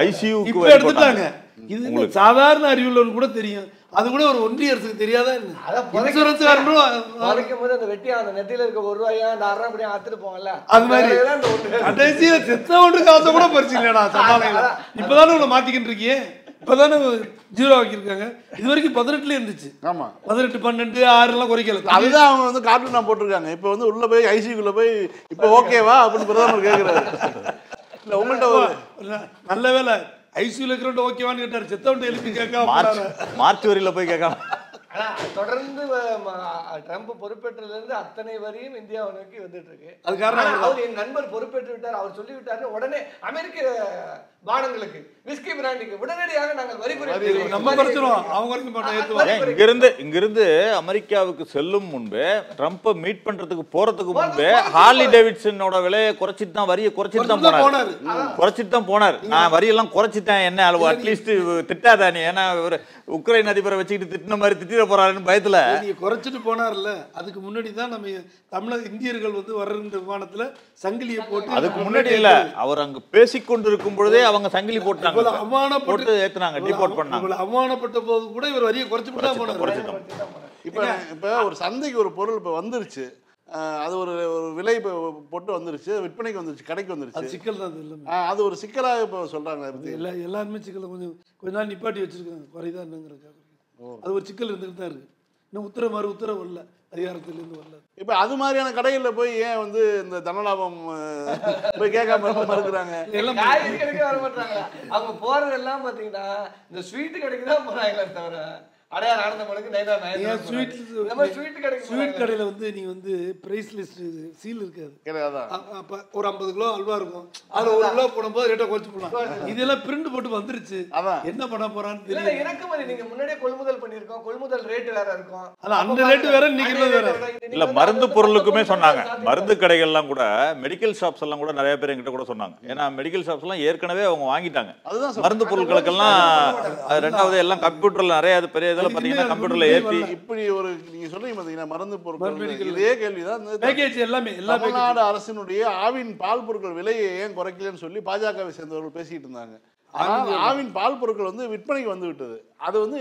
ஐசியூக்கு
இப்போ எடுத்துட்டாங்க. இது சாதாரண அறிவுள்ளவன் கூட தெரியும், அது கூட ஒரு ஒன்றிய அரசுக்கு தெரியாதா என்ன? இன்சூரன்ஸ்
வரைக்கும் போது அந்த வெட்டி அந்த நெத்தியில இருக்க ₹1 $1 அப்படியே ஆத்துட்டு போங்கல்ல,
அது மாதிரி கடைசியில செத்தவனுக்கு காசை கூட பறிச்சுங்களா சமாளிங்களா? இப்பதானே உங்களை மாத்திக்கிட்டு இருக்கீங்க, இப்பதானே 0 ஆக்கியிருக்காங்க. இது வரைக்கும் 18 இருந்துச்சு.
ஆமா
18, 12, 6 குறைக்கல.
அதுதான் அவங்க வந்து கார்ட்டூனா போட்டிருக்காங்க. இப்போ வந்து உள்ள போய் ஐசியூக்குள்ள போய் இப்போ ஓகேவா அப்படின்னு பிரதமர் கேட்கிறாரு. இல்ல உங்கள்கிட்ட ஒரு
நல்ல வேலை ஐசியூல இருக்கிறவன் ஓகேவான்னு கேட்டாரு, செத்தவன் எழுப்பி கேட்க
மார்ச் வரியில போய் கேட்கலாம்.
தொடர்ந்து ட்ரம்ப் பொறுப்பேற்றதுல இருந்து அத்தனை வரியும் இந்தியாவை நோக்கி வந்துட்டு இருக்கு.
அது காரணம்
அவர் என் நண்பர் பொறுப்பேற்று விட்டார், அவர் சொல்லி விட்டாரு, உடனே அமெரிக்க பானங்களுக்கு விஸ்கி பிராண்டிக்கு உடனடியாக நாங்கள் வரி குறைப்பு
நம்ம குறைச்சிரும், அவங்க வரைக்கும்
பண்ண. இங்கிருந்து அமெரிக்காவுக்கு செல்லும் முன்பே ட்ரம்ப்பை மீட் பண்றதுக்கு போறதுக்கு முன்பே ஹார்லி டேவிட்சனோட விலையை குறைச்சிட்டு தான், வரியை குறைச்சிட்டு தான் போனார், குறைச்சிட்டு தான் போனார். நான் வரியெல்லாம் குறைச்சிட்டேன், என்ன அளவு அட்லீஸ்ட் திட்டாதா நீ, ஏன்னா உக்ரைன் அதிபரை வச்சுக்கிட்டு திட்டின மாதிரி திட்டிட போறாருன்னு பயத்துல
குறைச்சிட்டு போனார்ல. அதுக்கு முன்னாடி தான் நம்ம தமிழக இந்தியர்கள் வந்து வர்ற விமானத்துல சங்கிலியை போட்டு,
அதுக்கு முன்னாடி இல்ல, அவர் அங்க பேசிக்கொண்டிருக்கும் பொழுதே அவங்க சங்கிலி போட்டாங்க, போட்டு ஏத்துனாங்க, டிபோர்ட் பண்ணாங்க.
அவமானப்பட்ட போது கூட இவர் வரியை குறைச்சு போட்டா போனார்.
இப்போ ஒரு சந்தைக்கு ஒரு பொருள் இப்போ வந்துருச்சு, அது ஒரு விலை இப்போ போட்டு வந்துருச்சு, விற்பனைக்கு வந்துருச்சு, கடைக்கு வந்துருச்சு,
சிக்கல் தான் இல்லை.
அது ஒரு சிக்கலாக இப்போ சொல்றாங்க.
எல்லாருமே சிக்கலை கொஞ்ச நாள் நிப்பாட்டி வச்சிருக்காங்க, குறைதான் என்னங்கிறதுக்காக. அது ஒரு சிக்கல் இருந்துகிட்டு தான் இருக்கு. இன்னும் உத்தரவு இல்லை, அதிகாரத்திலிருந்து வரல. இப்போ
அது மாதிரியான கடைகளில் போய் ஏன் வந்து இந்த தனலாபம் போய் கேட்காம மறுக்கிறாங்க?
வர மாட்டாங்க. அவங்க போறதெல்லாம் பாத்தீங்கன்னா இந்த ஸ்வீட் கடைக்கு தான் போறாங்களே தவிர அடையார் ஆனந்தமனுக்கு
ஸ்வீட் கடையில் வந்து நீ வந்து பிரைஸ் லிஸ்ட் சீல் இருக்காது. அப்போ ஒரு 50 கிலோ அல்வா இருக்கும், அதில் 1 கிலோ போடும்போது ரேட்டை குறைச்சு போடலாம். இதெல்லாம் பிரிண்ட் போட்டு வந்துருச்சு, என்ன பண்ண போறான்னு தெரியல.
இறக்குமதி நீங்க முன்னாடியே கொள்முதல் பண்ணிருக்கோம், கொள்முதல் ரேட் வேற இருக்கும்,
அந்த ரேட்டு வேற இன்னைக்கு வேற
இல்ல. மருந்து பொருளுக்குமே சொன்னாங்க, மருந்து கடைகள்லாம் கூட, மெடிக்கல் ஷாப்ஸ் எல்லாம் கூட நிறைய பேர் என்கிட்ட கூட சொன்னாங்க. ஏன்னா மெடிக்கல் ஷாப்ஸ் எல்லாம் ஏற்கனவே அவங்க வாங்கிட்டாங்க மருந்து பொருட்களுக்கெல்லாம். ரெண்டாவது எல்லாம் கம்ப்யூட்டர்ல நிறைய பெரிய பாத்தீங்கன்னா கம்ப்யூட்டர்ல ஏத்தி
இப்படி ஒரு நீங்க சொல்றீங்க பாத்தீங்கன்னா மருந்து பொருட்கள், இதே கேள்விதான்
எல்லாமே
தமிழ்நாடு அரசினுடைய ஆவின் பால் பொருட்கள் விலையை ஏன் குறைக்கலன்னு சொல்லி பாஜகவை சேர்ந்தவர்கள் பேசிட்டு இருந்தாங்க. ஆனால் ஆவின் பால் பொருட்கள் வந்து விற்பனைக்கு வந்து விட்டது. அது வந்து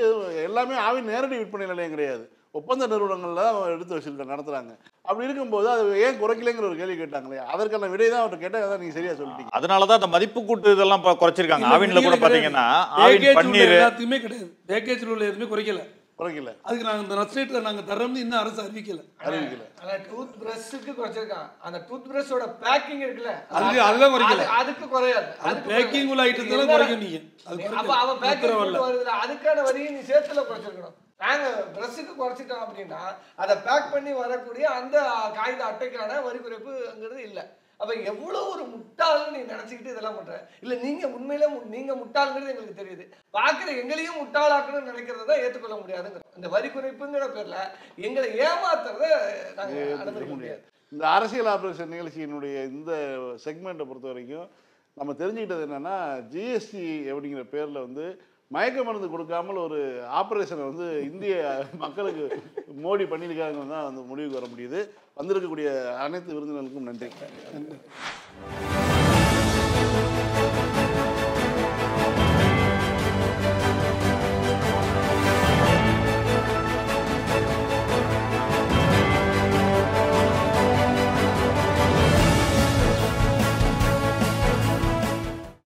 எல்லாமே ஆவின் நேரடி விற்பனை நிலையம் கிடையாது, ஒப்பந்த நிறுவனங்கள்ல தான் எடுத்து வச்சிருக்க நடத்துறாங்க. அப்படி இருக்கும்போது அது ஏன் குறைக்கலைங்கிற ஒரு கேள்வி கேட்டாங்களே, அதற்கான விடை தான் அவர்கிட்ட கேட்டால் நீங்க சரியா சொல்லிட்டீங்க.
அதனாலதான் அந்த மதிப்பு கூட்டு இதெல்லாம் குறைச்சிருக்காங்க. ஆவின்ல கூட பாத்தீங்கன்னா ஆவின் பன்னீர்
எல்லாத்தையுமே கிடையாது, பேக்கேஜ்ல உள்ள எதுவுமே குறைக்கல. அதுக்கு நாங்க இந்த நஷ்டத்தை நாங்க தரோம்னு இன்னும் அரசு அறிவிக்கல.
ஆனா டூத் பிரஷ்க்கு குறைச்சிருக்கான், அந்த டூத் பிரஷோட பேக்கிங் இருக்குல்ல
அதுதான் குறைக்கல,
அதுக்கு குறையாது.
அது பேக்கிங் உள்ள ஐட்டத்தை எல்லாம் குறைக்கும் நீங்க.
அப்ப அவன் பேக்கிங் வருது, அதுக்கான வரியை நீ சேர்த்துல குறைச்சிருக்கணும். நாங்க பிரஷ்க்கு குறைச்சிட்டோம் அப்படின்னா அதை பேக் பண்ணி வரக்கூடிய அந்த காகித அட்டைக்கான வரி குறைப்புங்கிறது இல்லை. அப்ப எவ்வளவு ஒரு முட்டாள்னு நீ நினைச்சுக்கிட்டு இதெல்லாம் பண்ற. இல்ல நீங்க உண்மையில நீங்க முட்டாள்ங்கிறது எங்களுக்கு தெரியுது, பாக்குற எங்களையும் முட்டாளாக்கணும்னு நினைக்கிறத ஏற்றுக்கொள்ள முடியாதுங்கிற இந்த வரி குறைப்புங்கிற பேர்ல எங்களை ஏமாத்துறத நாங்க அனுமதிக்க முடியாது.
இந்த அரசியல் ஆபரேஷன் நிகழ்ச்சியினுடைய இந்த செக்மெண்ட்டை பொறுத்த வரைக்கும் நம்ம தெரிஞ்சுக்கிட்டது என்னன்னா, ஜிஎஸ்டி அப்படிங்கிற பேர்ல வந்து மயக்க மருந்து கொடுக்காமல் ஒரு ஆப்ரேஷனை வந்து இந்திய மக்களுக்கு மோடி பண்ணியிருக்காங்கன்னு தான் அந்த முடிவுக்கு வர முடியுது. வந்திருக்கக்கூடிய அனைத்து விருந்தினர்களுக்கும் நன்றி.